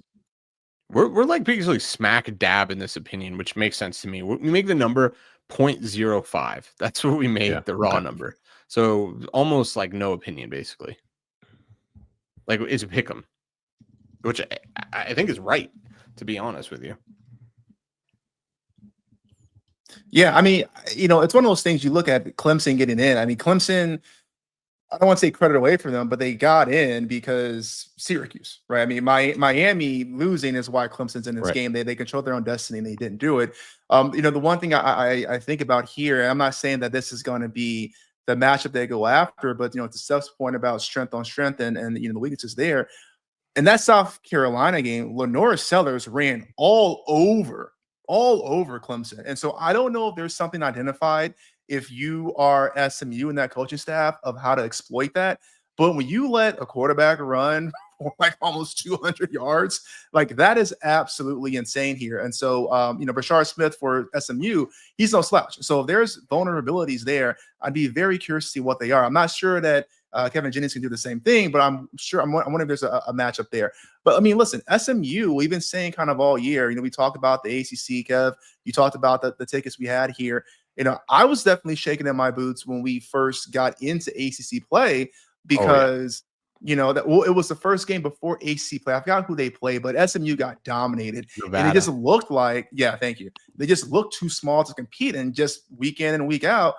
We're like basically smack dab in this opinion, which makes sense to me. We make the number 0.05. That's what we make yeah, the raw okay. number. So almost like no opinion, basically. Like it's a pick 'em, which I think is right, to be honest with you. Yeah, I mean, it's one of those things you look at Clemson getting in. I mean, Clemson, I don't want to take credit away from them, but they got in because Syracuse, right? I mean, Miami losing is why Clemson's in this Right. game. They controlled their own destiny and they didn't do it. The one thing I think about here, and I'm not saying that this is going to be the matchup they go after, but to Steph's point about strength on strength and the weaknesses there. In that South Carolina game, Lenora Sellers ran all over Clemson. And so I don't know if there's something identified if you are SMU and that coaching staff of how to exploit that. But when you let a quarterback run for like almost 200 yards, like that is absolutely insane here. And so, Brashard Smith for SMU, he's no slouch. So if there's vulnerabilities there, I'd be very curious to see what they are. I'm not sure that Kevin Jennings can do the same thing, but I'm wondering if there's a matchup there. But I mean, listen, SMU, we've been saying kind of all year, we talked about the ACC, Kev, you talked about the tickets we had here. I was definitely shaking in my boots when we first got into ACC play because, it was the first game before ACC play. I forgot who they played, but SMU got dominated. Nevada. And it just looked like, thank you. They just looked too small to compete. And just week in and week out,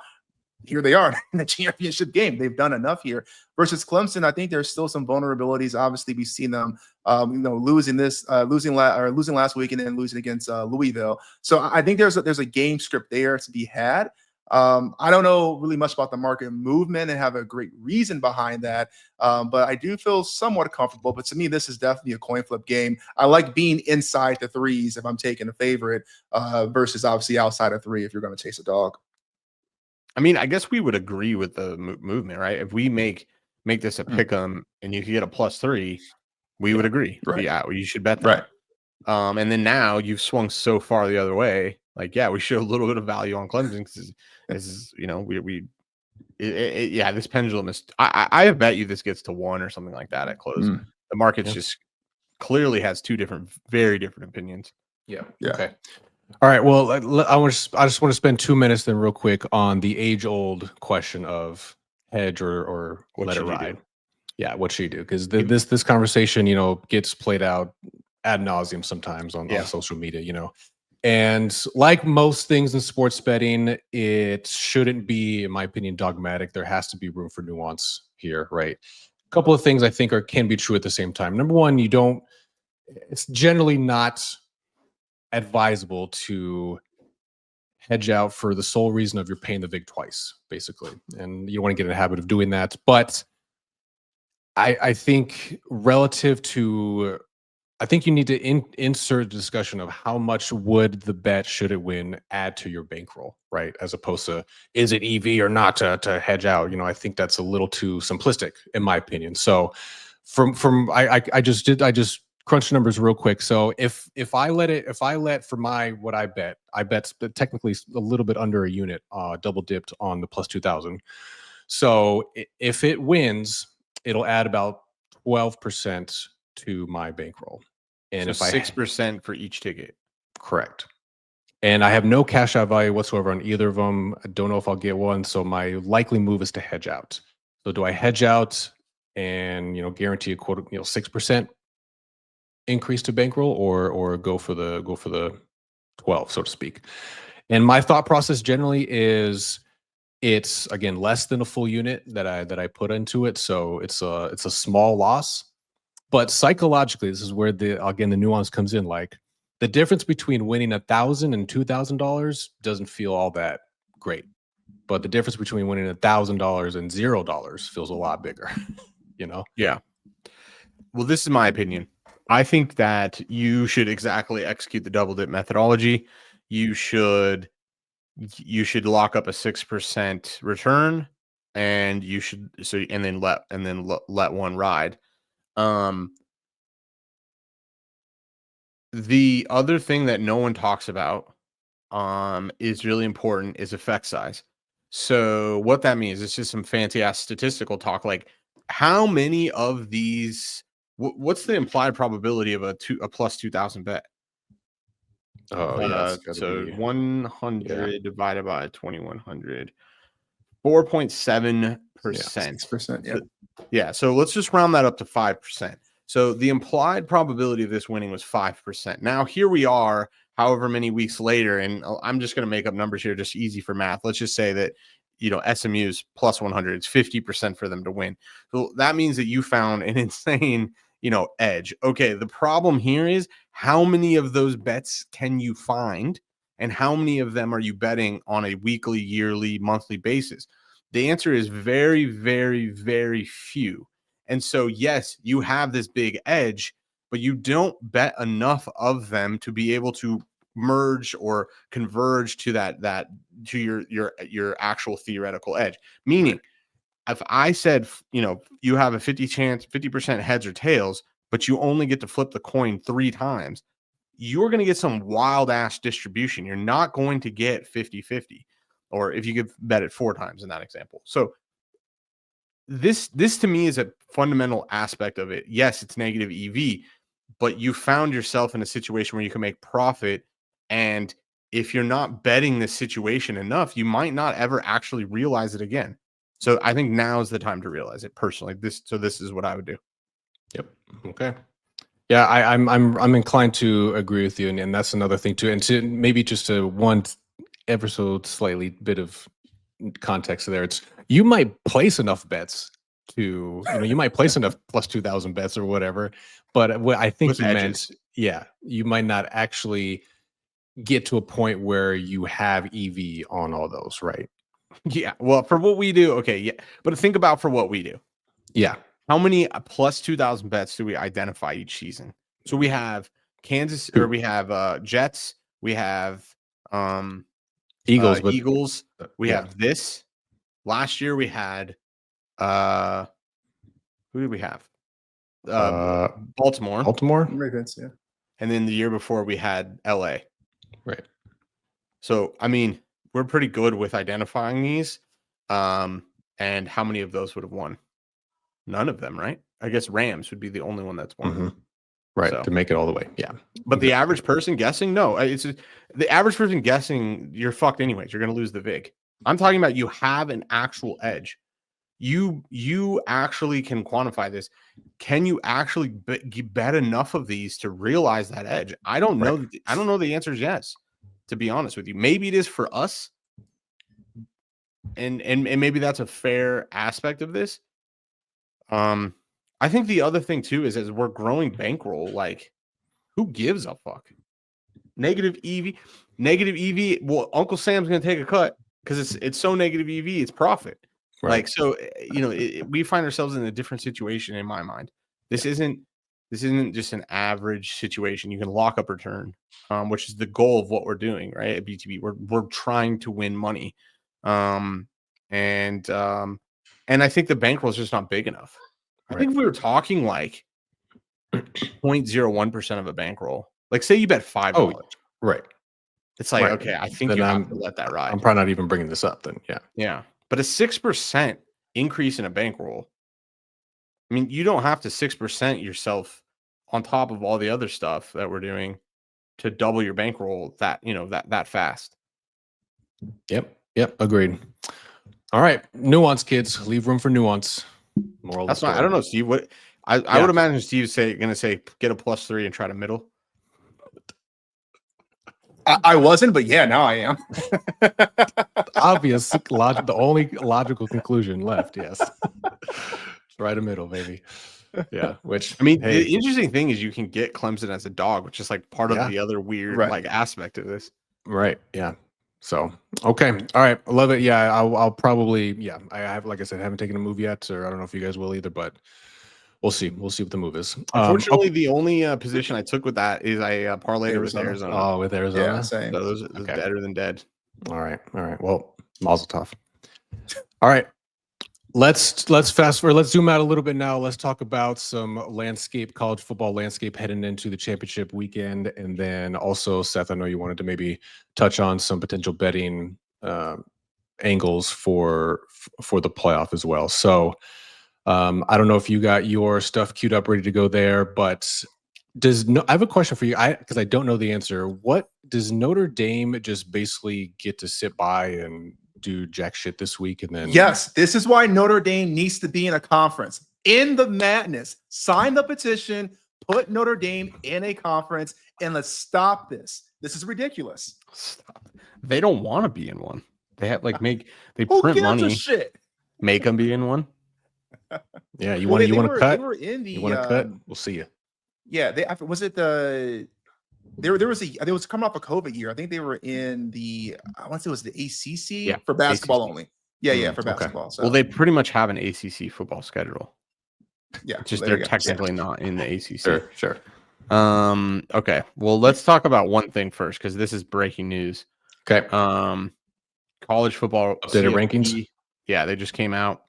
here they are in the championship game. They've done enough here. Versus Clemson, I think there's still some vulnerabilities. Obviously, we've seen them, losing last week and then losing against Louisville. So I think there's a game script there to be had. I don't know really much about the market movement and have a great reason behind that, but I do feel somewhat comfortable. But to me, this is definitely a coin flip game. I like being inside the threes if I'm taking a favorite versus obviously outside of three if you're going to chase a dog. I mean, I guess we would agree with the movement, right? If we make this a pick 'em and you can get a +3, we would agree. Right. Yeah, you should bet that. Right. And then now you've swung so far the other way. Like, yeah, we show a little bit of value on Clemson because this is, this pendulum is. I have bet you this gets to 1 or something like that at close. The market's just clearly has very different opinions. Yeah. Okay. All right. Well, I just want to spend 2 minutes then real quick on the age-old question of hedge or let it ride. Yeah, what should you do? Because this conversation, gets played out ad nauseum sometimes on social media, And like most things in sports betting, it shouldn't be, in my opinion, dogmatic. There has to be room for nuance here, right? A couple of things I think can be true at the same time. Number one, it's generally not advisable to hedge out for the sole reason of you're paying the vig twice, basically, and you want to get in the habit of doing that. But I think relative to, I think you need to insert a discussion of how much would the bet, should it win, add to your bankroll, right? As opposed to, is it EV or not to hedge out? I think that's a little too simplistic, in my opinion. So I just crunch numbers real quick. So if I let for what I bet technically a little bit under a unit, double dipped on the +2,000. So if it wins, it'll add about 12% to my bankroll. And so if 6% for each ticket. Correct. And I have no cash out value whatsoever on either of them. I don't know if I'll get one. So my likely move is to hedge out. So do I hedge out and guarantee a quote 6% increase to bankroll, or go for the 12, so to speak? And my thought process generally is it's, again, less than a full unit that I put into it. So it's a small loss. But psychologically, this is where the nuance comes in. Like, the difference between winning $1,000 and $2,000 doesn't feel all that great, but the difference between winning $1,000 and $0 feels a lot bigger. Yeah. Well, this is my opinion. I think that you should exactly execute the double dip methodology. You should lock up a 6% return, and you should let one ride. The other thing that no one talks about is really important is effect size. So what that means, it's just some fancy ass statistical talk. Like how many of these, what's the implied probability of a plus 2,000 bet? Oh yeah, it's got to So be 100 divided by 2,100, 4.7%. 6%. Yeah. Yeah. So let's just round that up to 5%. So the implied probability of this winning was 5%. Now here we are, however many weeks later, and I'm just going to make up numbers here, just easy for math. Let's just say that, SMU's plus 100, it's 50% for them to win. So that means that you found an insane, edge. Okay. The problem here is how many of those bets can you find and how many of them are you betting on a weekly, yearly, monthly basis? The answer is very, very, very few. And so, yes, you have this big edge, but you don't bet enough of them to be able to merge or converge to to your actual theoretical edge. Meaning, if I said, you have a 50% heads or tails, but you only get to flip the coin 3 times, you're going to get some wild ass distribution. You're not going to get 50-50, or if you could bet it 4 times in that example. So this to me is a fundamental aspect of it. Yes, it's negative EV, but you found yourself in a situation where you can make profit. And if you're not betting this situation enough, you might not ever actually realize it again. So I think now is the time to realize it personally. This is what I would do. Yep. Okay. Yeah, I'm inclined to agree with you, and that's another thing too. And to maybe just one ever so slightly bit of context there. It's you might place enough bets to you might place enough plus 2,000 bets or whatever, but what I think With you edges. meant, yeah, you might not actually get to a point where you have EV on all those, right? Yeah. Well, for what we do, okay, yeah. But think about for what we do. Yeah. How many plus 2,000 bets do we identify each season? So we have Kansas, or we have Jets, we have Eagles, but Eagles, we yeah. have this. Last year we had who did we have? Baltimore. Ravens, yeah. And then the year before we had LA. Right. So I mean, we're pretty good with identifying these. And how many of those would have won? None of them, right? I guess Rams would be the only one that's won. Mm-hmm. Right. So, to make it all the way. Yeah. But the average person guessing, no, it's the average person guessing, you're fucked anyways. You're going to lose the VIG. I'm talking about you have an actual edge. You actually can quantify this. Can you actually bet enough of these to realize that edge? I don't know. Right. I don't know. The answer is yes, to be honest with you. Maybe it is for us. And maybe that's a fair aspect of this. I think the other thing too is as we're growing bankroll, like who gives a fuck? Negative EV. Well, Uncle Sam's gonna take a cut because it's so negative EV, it's profit. Right. Like so, we find ourselves in a different situation in my mind. This isn't just an average situation. You can lock up return, which is the goal of what we're doing, right? At BTB, we're trying to win money, and I think the bankroll is just not big enough. I think we were talking like 0.01% of a bankroll. Like, say you bet $5. Oh, right. It's like, okay, I think you have to let that ride. I'm probably not even bringing this up then. Yeah. Yeah. But a 6% increase in a bankroll, I mean, you don't have to 6% yourself on top of all the other stuff that we're doing to double your bankroll that fast. Yep. Agreed. All right. Nuance, kids. Leave room for nuance. Moral. That's not, I don't know, Steve. What I would imagine Steve's gonna say get a +3 and try to middle. I wasn't, but yeah, now I am. Obvious, the only logical conclusion left. Yes, right in the middle, baby. Yeah. Which I mean, the interesting thing is you can get Clemson as a dog, which is like part of the other weird like aspect of this. Right. Yeah. So okay. All right. I love it. Yeah. I'll probably I have, like I said, I haven't taken a move yet, or I don't know if you guys will either, but we'll see. We'll see what the move is. Unfortunately, the only position I took with that is I parlayed it with Arizona. Oh, with Arizona. Yeah, same. So those are better than dead. All right. Well, mazel tov. All right. Let's fast forward. Let's zoom out a little bit now. Let's talk about some college football landscape heading into the championship weekend, and then also, Seth, I know you wanted to maybe touch on some potential betting angles for the playoff as well. So I don't know if you got your stuff queued up, ready to go there, but I have a question for you, because I don't know the answer. What does Notre Dame just basically get to sit by and do jack shit this week? And then Yes, this is why Notre Dame needs to be in a conference. In the madness, sign the petition, put Notre Dame in a conference, and let's stop this. This is ridiculous. Stop. They don't want to be in one. They have they Who print gives money, a shit? make them be in one. Yeah, you Well, want to cut? They were in the. You want to cut? We'll see you. Yeah, was it the? There was coming off a COVID year. I think they were in the. I want to say it was the ACC for basketball ACC. only. Yeah, for Okay. basketball. So. Well, they pretty much have an ACC football schedule. Yeah, Just there they're you go. technically not in the ACC. Sure. Okay. Well, let's talk about one thing first, because this is breaking news. Okay. College football Updated CFB, rankings? Yeah, they just came out.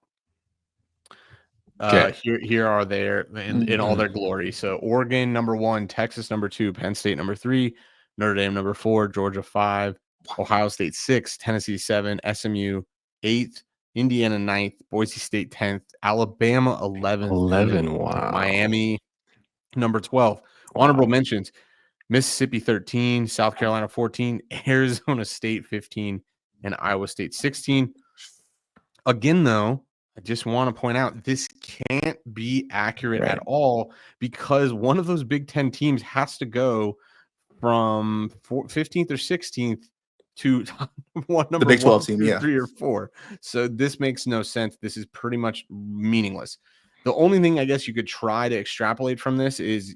Okay. Here are their in all their glory. So Oregon number 1, Texas number 2, Penn State number 3, Notre Dame number 4, Georgia 5, Ohio State 6, Tennessee 7, SMU 8th, Indiana 9th, Boise State 10th, Alabama 11th, 11. Wow. Miami number 12. Honorable mentions: Mississippi 13, South Carolina 14, Arizona State 15, and Iowa State 16. Again, though, I just want to point out this can't be accurate at all, because one of those Big Ten teams has to go from 15th or 16th to the Big 12 team, 3 or 4. So this makes no sense. This is pretty much meaningless. The only thing I guess you could try to extrapolate from this is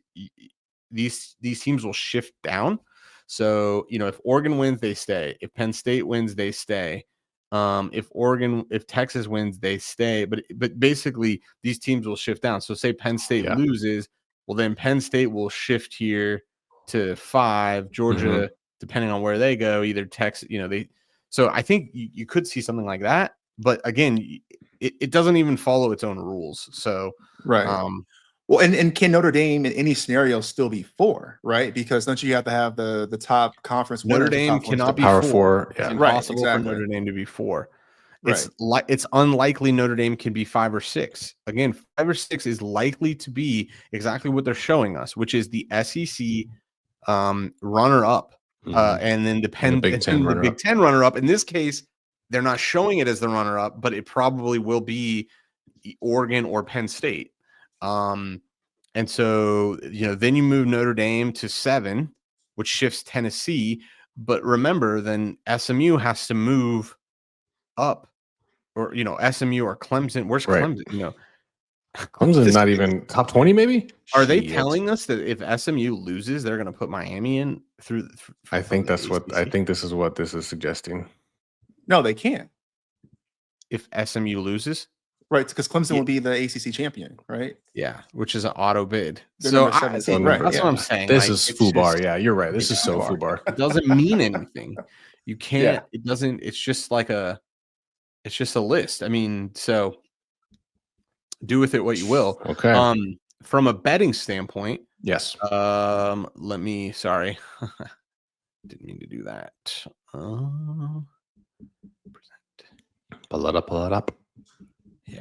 these teams will shift down. So, if Oregon wins, they stay. If Penn State wins, they stay. If Texas wins, they stay. But basically, these teams will shift down. So, say Penn State loses, well, then Penn State will shift here to 5. Georgia, depending on where they go, either Texas, So I think you could see something like that. But again, it doesn't even follow its own rules. So well, and can Notre Dame in any scenario still be 4, right? Because don't you have to have the top conference winner? Notre Dame cannot be Power 4. four. It's Yeah. impossible exactly. for Notre Dame to be 4. Right. It's unlikely Notre Dame can be 5 or 6. Again, 5 or 6 is likely to be exactly what they're showing us, which is the SEC runner-up, and then the Big Ten runner-up. In this case, they're not showing it as the runner-up, but it probably will be Oregon or Penn State. And so, then you move Notre Dame to 7, which shifts Tennessee. But remember, then SMU has to move up, or, SMU or Clemson. Where's Clemson? Clemson's not even top 20, maybe? Are they telling us that if SMU loses, they're going to put Miami in through? I think this is what this is suggesting. No, they can't. If SMU loses? Right, because Clemson will be the ACC champion, right? Yeah, which is an auto bid. They're So number 17, right, that's what I'm saying. This is FUBAR. Yeah, you're right. This is so FUBAR. It doesn't mean anything. You can't. It doesn't. It's just it's just a list. I mean, so do with it what you will. Okay. From a betting standpoint, yes. Sorry, didn't mean to do that. Pull it up. Yeah.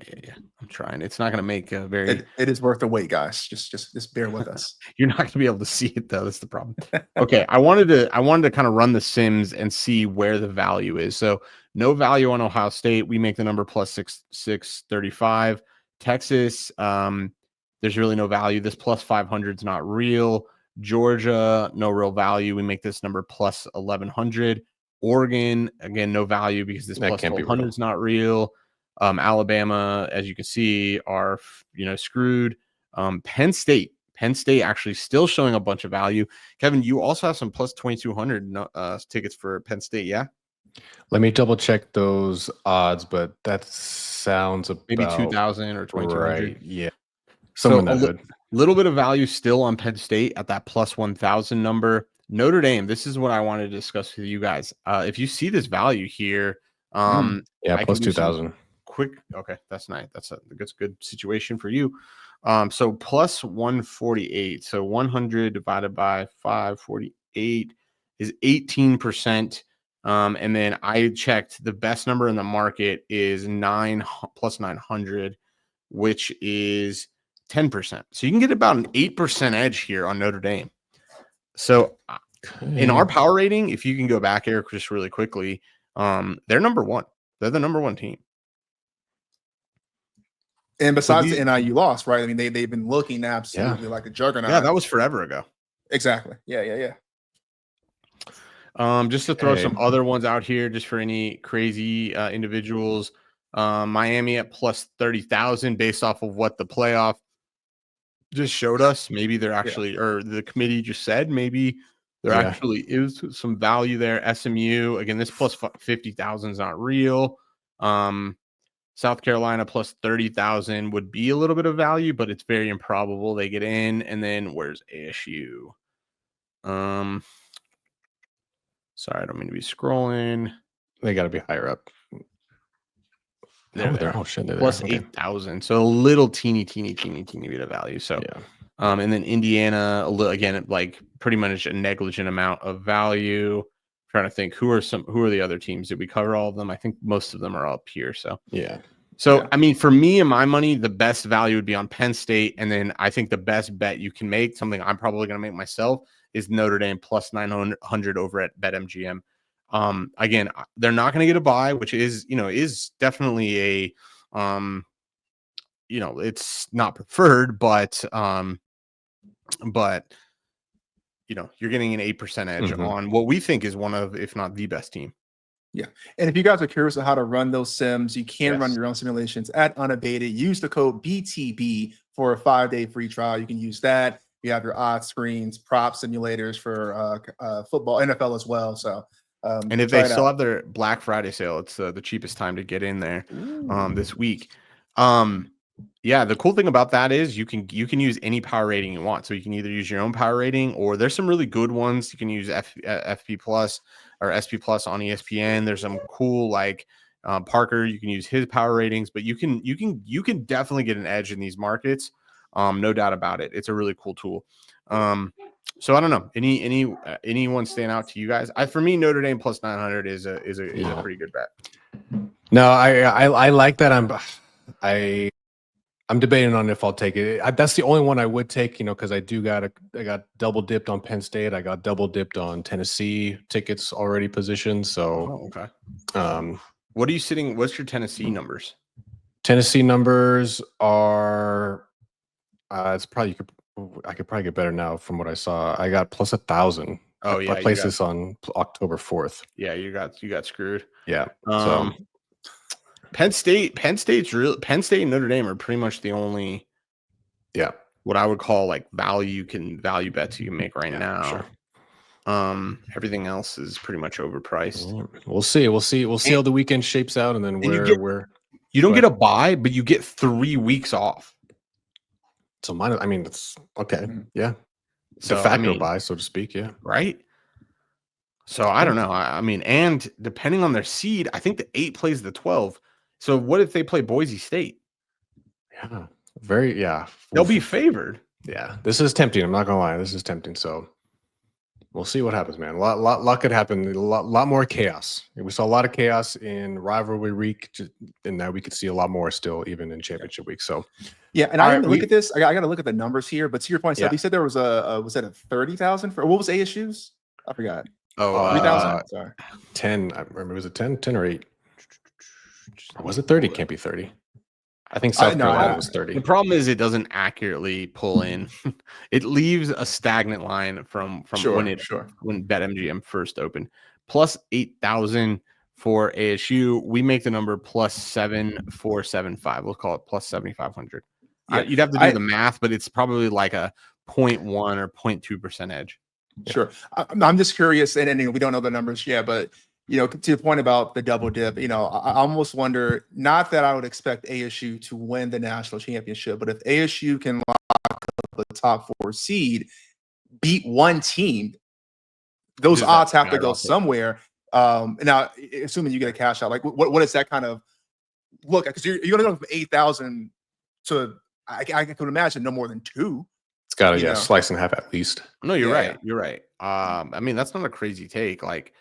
I'm trying. It's not going to make a very. It is worth the wait, guys. Just bear with us. You're not going to be able to see it though. That's the problem. Okay, I wanted to kind of run the sims and see where the value is. So no value on Ohio State. We make the number plus 635. Texas, there's really no value. This plus 500 is not real. Georgia, no real value. We make this number plus 1100. Oregon, again, no value because this plus 1200 is not real. Alabama, as you can see, are screwed. Penn State actually still showing a bunch of value. Kevin, you also have some plus 2200 tickets for Penn State, yeah? Let me double check those odds, but that sounds about maybe 2000 or 2200. Right? Yeah, something that good. Little bit of value still on Penn State at that plus 1000 number. Notre Dame, this is what I wanted to discuss with you guys. If you see this value here, plus 2000. quick. Okay, that's nice. That's a good situation for you. So plus 148. So 100 divided by 548 is 18%. And then I checked the best number in the market is 9 plus 900, which is 10%. So you can get about an 8% edge here on Notre Dame. So in our power rating, if you can go back, Eric, just really quickly, they're number one. They're the number one team. And besides the NIU loss, right? I mean, they've been looking absolutely like a juggernaut. Yeah, that was forever ago. Exactly. Yeah. Just to throw some other ones out here, just for any crazy individuals. Miami at plus 30,000 based off of what the playoff just showed us. Maybe they're actually, or the committee just said, maybe there actually is some value there. SMU, again, this plus 50,000 is not real. South Carolina plus 30,000 would be a little bit of value, but it's very improbable they get in. And then where's ASU? Sorry, I don't mean to be scrolling. They got to be higher up. They're oh shit, they're plus there. 8,000. So a little teeny bit of value. So and then Indiana, again, like pretty much a negligent amount of value. I'm trying to think who are the other teams? Did we cover all of them? I think most of them are up here. So I mean, for me and my money, the best value would be on Penn State, and then I think the best bet you can make, something I'm probably going to make myself, is Notre Dame plus 900 over at BetMGM. Again, they're not going to get a bye, which is definitely a, it's not preferred, but you're getting an 8% edge on what we think is one of, if not the best team. Yeah. And if you guys are curious on how to run those sims, you can run your own simulations at Unabated. Use the code BTB for a 5-day free trial. You can use that. You have your odds screens, prop simulators for football, NFL as well. So, and if they still have their Black Friday sale, it's the cheapest time to get in there this week. The cool thing about that is you can use any power rating you want. So you can either use your own power rating, or there's some really good ones. You can use FP Plus or SP Plus on ESPN. There's some cool like Parker. You can use his power ratings, but you can definitely get an edge in these markets. No doubt about it. It's a really cool tool. So I don't know. Anyone stand out to you guys? For me, Notre Dame plus 900 is a pretty good bet. No, I like that. I'm debating on if I'll take it. That's the only one I would take, because I got double dipped on Penn State. I got double dipped on Tennessee tickets already positioned. So okay. What are you sitting? What's your Tennessee numbers? Tennessee numbers are it's probably I could probably get better now from what I saw. I got plus 1,000. Oh yeah, I placed this on October 4th. Yeah, you got screwed. Yeah. So Penn State and Notre Dame are pretty much the only what I would call like value bets you can make right now. Sure. Everything else is pretty much overpriced. We'll see how the weekend shapes out, and then you don't get a bye, but you get 3 weeks off. So it's okay. Yeah. So, de facto bye, so to speak. Yeah. Right. So I don't know. And depending on their seed, I think the 8 plays the 12. So what if they play Boise State? Yeah. They'll be favored. Yeah. This is tempting. I'm not gonna lie. This is tempting. So we'll see what happens, man. A lot could happen. A lot more chaos. We saw a lot of chaos in rivalry week, and now we could see a lot more still, even in championship week. So and I didn't look at this. I got to look at the numbers here. But to your point, Seth, you said there was was that a 30,000 for what was ASU's? I forgot. 3,000. Sorry, 10. I remember. Was it 10 or 8? Or was it 30? Can't be 30. I think South Carolina was 30. The problem is it doesn't accurately pull in. It leaves a stagnant line from when BetMGM first opened. Plus 8,000 for ASU. We make the number plus 7,475. We'll call it plus 7,500. You'd have to do the math, but it's probably like a 0.1 or 0.2% edge. Sure. I'm just curious, and we don't know the numbers yet, but to the point about the double dip, I almost wonder, not that I would expect ASU to win the national championship, but if ASU can lock up the top 4 seed, beat one team, those odds have to go somewhere. Now, assuming you get a cash out, like what is that kind of look, because you're going to go from 8,000 to I could imagine no more than 2. It's got to You know. slice and half at least. No, you're Yeah. right. You're right. I mean, that's not a crazy take. Like,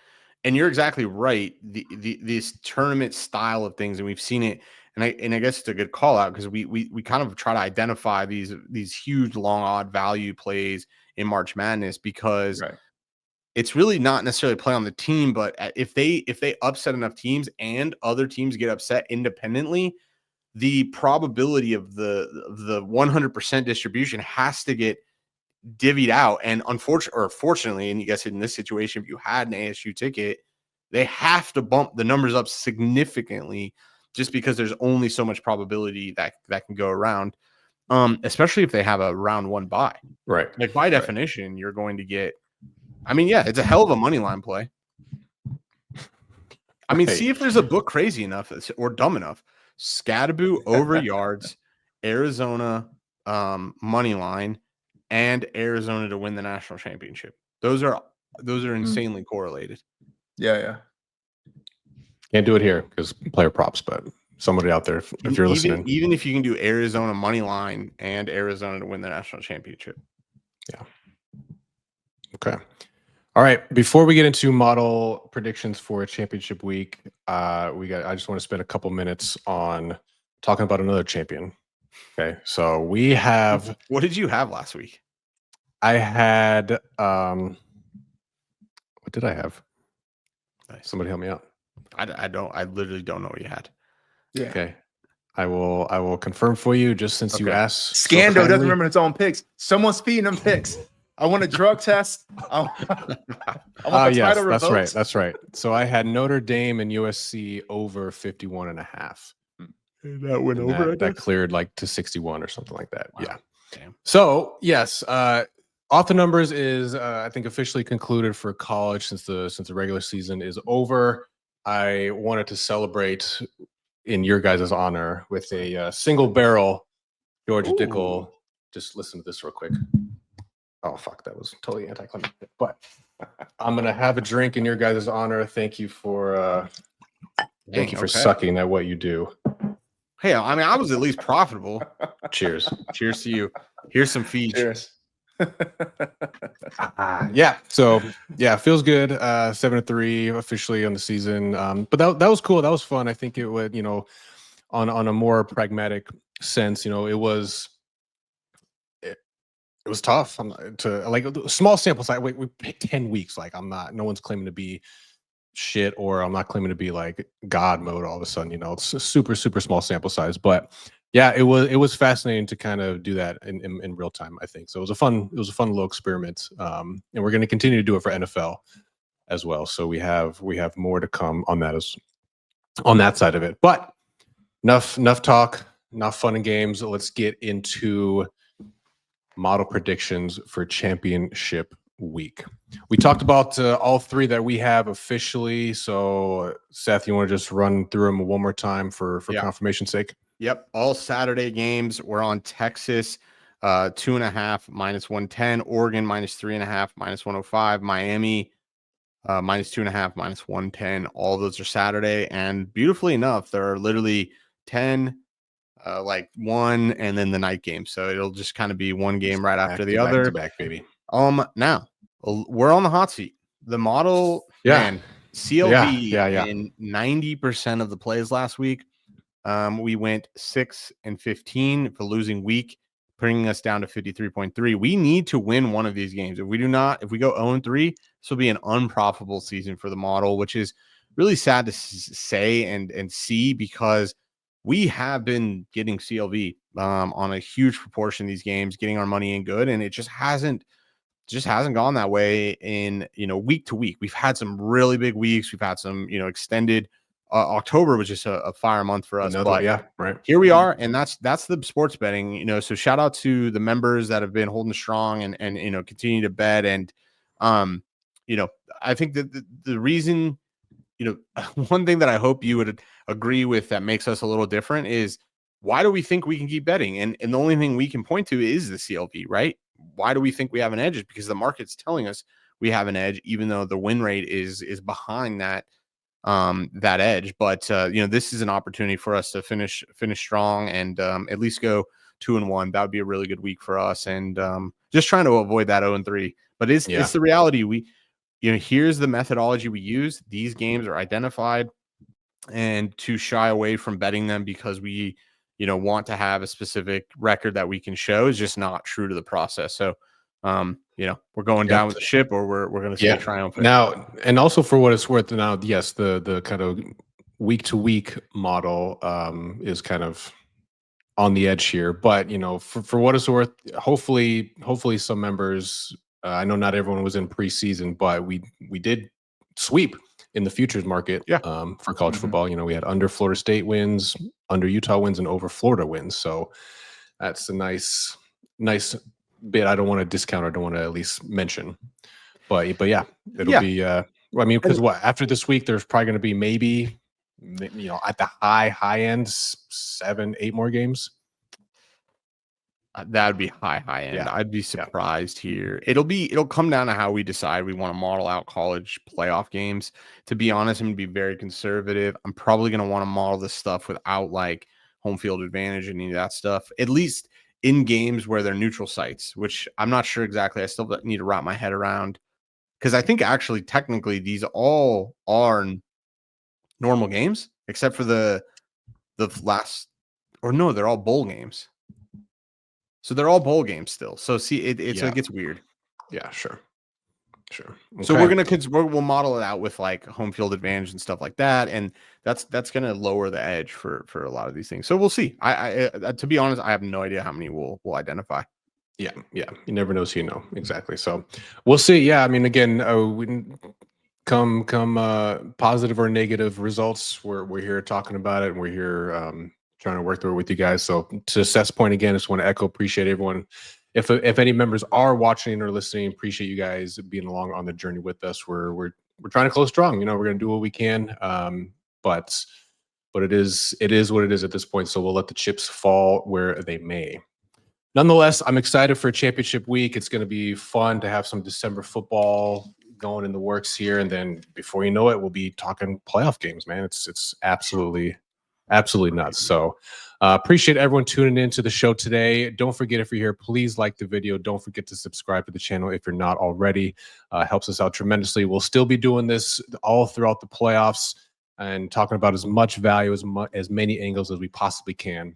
and you're exactly right. This tournament style of things, and we've seen it. And I guess it's a good call out because we kind of try to identify these huge long odd value plays in March Madness because it's really not necessarily play on the team, but if they upset enough teams and other teams get upset independently, the probability of the 100% distribution has to get divvied out. And fortunately, and you guys in this situation, if you had an ASU ticket, they have to bump the numbers up significantly just because there's only so much probability that can go around, especially if they have a round 1 bye. Right. Like by definition, you're going to get, I mean, yeah, it's a hell of a money line play. I mean, see if there's a book crazy enough or dumb enough. Scadaboo over yards, Arizona money line, and Arizona to win the national championship. Those are insanely correlated. Yeah. Can't do it here because player props, but somebody out there, if you're listening. Even if you can do Arizona money line and Arizona to win the national championship. Yeah. Okay. All right. Before we get into model predictions for championship week, I just want to spend a couple minutes on talking about another champion. Okay. So we have. What did you have last week? I had. What did I have? Nice. Somebody help me out. I literally don't know what you had. Yeah. Okay. I will confirm for you just since you asked. Scando doesn't remember his own picks. Someone's feeding him picks. I want a drug test. I want the title revoked. That's right. So I had Notre Dame and USC over 51.5. That went over. That cleared like to 61 or something like that. Wow. Yeah. Damn. So yes, off the numbers is I think officially concluded for college since the regular season is over. I wanted to celebrate in your guys' honor with a single barrel Georgia Dickel. Just listen to this real quick. Oh fuck, that was totally anticlimactic. But I'm gonna have a drink in your guys' honor. Thank you for sucking at what you do. Hey, I mean, I was at least profitable. Cheers. Cheers to you. Here's some feed. Cheers. Yeah. So yeah, feels good. 7-3 officially on the season. But that was cool. That was fun. I think it would, on a more pragmatic sense, it was tough to like small sample size. We picked 10 weeks. Like no one's claiming to be shit, or I'm not claiming to be like God mode all of a sudden, it's a super, super small sample size. But yeah, it was fascinating to kind of do that in real time, I think. So it was a fun little experiment. And we're going to continue to do it for NFL as well. So we have more to come on that side of it. But enough talk, enough fun and games. Let's get into model predictions for championship week. We talked about all three that we have officially. So Seth, you want to just run through them one more time for confirmation's sake? Yep. All Saturday games. We're on Texas, 2.5 -110, Oregon -3.5 -105, Miami -2.5 -110. All those are Saturday. And beautifully enough, there are literally 10, like one, and then the night game. So it'll just kind of be one game right after the other. Back, baby. Now we're on the hot seat. The model, man, CLV in 90% of the plays last week. We went 6-15 for losing week, bringing us down to 53.3. We need to win one of these games. If we go 0-3, this will be an unprofitable season for the model, which is really sad to say and see, because we have been getting CLV on a huge proportion of these games, getting our money in good, and it just hasn't gone that way in week to week. We've had some really big weeks. We've had some extended. October was just a fire month for us. Here we are, and that's the sports betting. So shout out to the members that have been holding strong and continue to bet. And I think that the reason, one thing that I hope you would agree with that makes us a little different is, why do we think we can keep betting? And the only thing we can point to is the CLV, right? Why do we think we have an edge? Is because the market's telling us we have an edge, even though the win rate is behind that that edge. But this is an opportunity for us to finish strong and at least go 2-1. That would be a really good week for us, and just trying to avoid that 0-3. But it's the reality. Here's the methodology we use. These games are identified, and to shy away from betting them because we want to have a specific record that we can show is just not true to the process. So we're going down with the ship, or we're going to stay triumphant. Now, and also for what it's worth, now, yes, the kind of week to week model is kind of on the edge here, but for what it's worth, hopefully some members, I know not everyone was in preseason, but we did sweep in the futures market for college football. We had under Florida State wins, under Utah wins, and over Florida wins. So that's a nice bit. I don't want to discount, I don't want to at least mention, but yeah, it'll be because after this week there's probably going to be maybe at the high end 7-8 more games. That would be high end. I'd be surprised here. It'll come down to how we decide we want to model out college playoff games. To be honest, I'm going to be very conservative. I'm probably going to want to model this stuff without like home field advantage and any of that stuff, at least in games where they're neutral sites, which I'm not sure exactly. I still need to wrap my head around, because I think actually technically these all are normal games except for the last, or no, they're all bowl games. So they're all bowl games still. So see, so it gets weird. Yeah, sure. Okay. So we'll model it out with like home field advantage and stuff like that, and that's going to lower the edge for a lot of these things. So we'll see. I to be honest, I have no idea how many we'll identify. Yeah. You never know, so exactly. So we'll see. Yeah, I mean, again, we come positive or negative results. We're here talking about it, and we're here trying to work through it with you guys. So to Seth's point again, I just want to echo, appreciate everyone. If any members are watching or listening, appreciate you guys being along on the journey with us. We're trying to close strong. We're going to do what we can. But it is what it is at this point. So we'll let the chips fall where they may. Nonetheless, I'm excited for championship week. It's going to be fun to have some December football going in the works here, and then before you know it, we'll be talking playoff games. Man, it's absolutely nuts. So appreciate everyone tuning into the show today. Don't forget, if you're here, please like the video. Don't forget to subscribe to the channel if you're not already. Helps us out tremendously. We'll still be doing this all throughout the playoffs and talking about as much value, as many angles as we possibly can.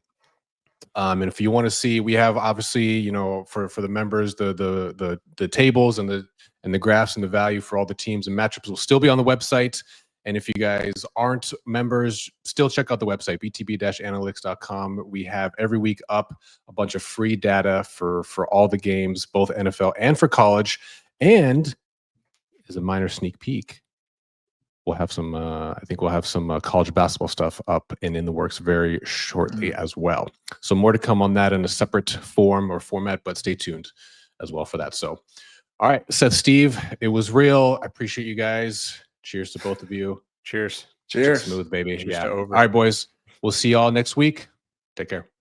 And if you want to see, we have obviously, for the members, the tables and the graphs and the value for all the teams and matchups will still be on the website. And if you guys aren't members, still check out the website, btb-analytics.com. We have every week up a bunch of free data for all the games, both NFL and for college. And as a minor sneak peek, we'll have some, I think we'll have some college basketball stuff up and in the works very shortly as well. So more to come on that in a separate form or format, but stay tuned as well for that. So, all right, Seth, Steve, it was real. I appreciate you guys. Cheers to both of you. Cheers. Smooth, baby. All right, boys. We'll see y'all next week. Take care.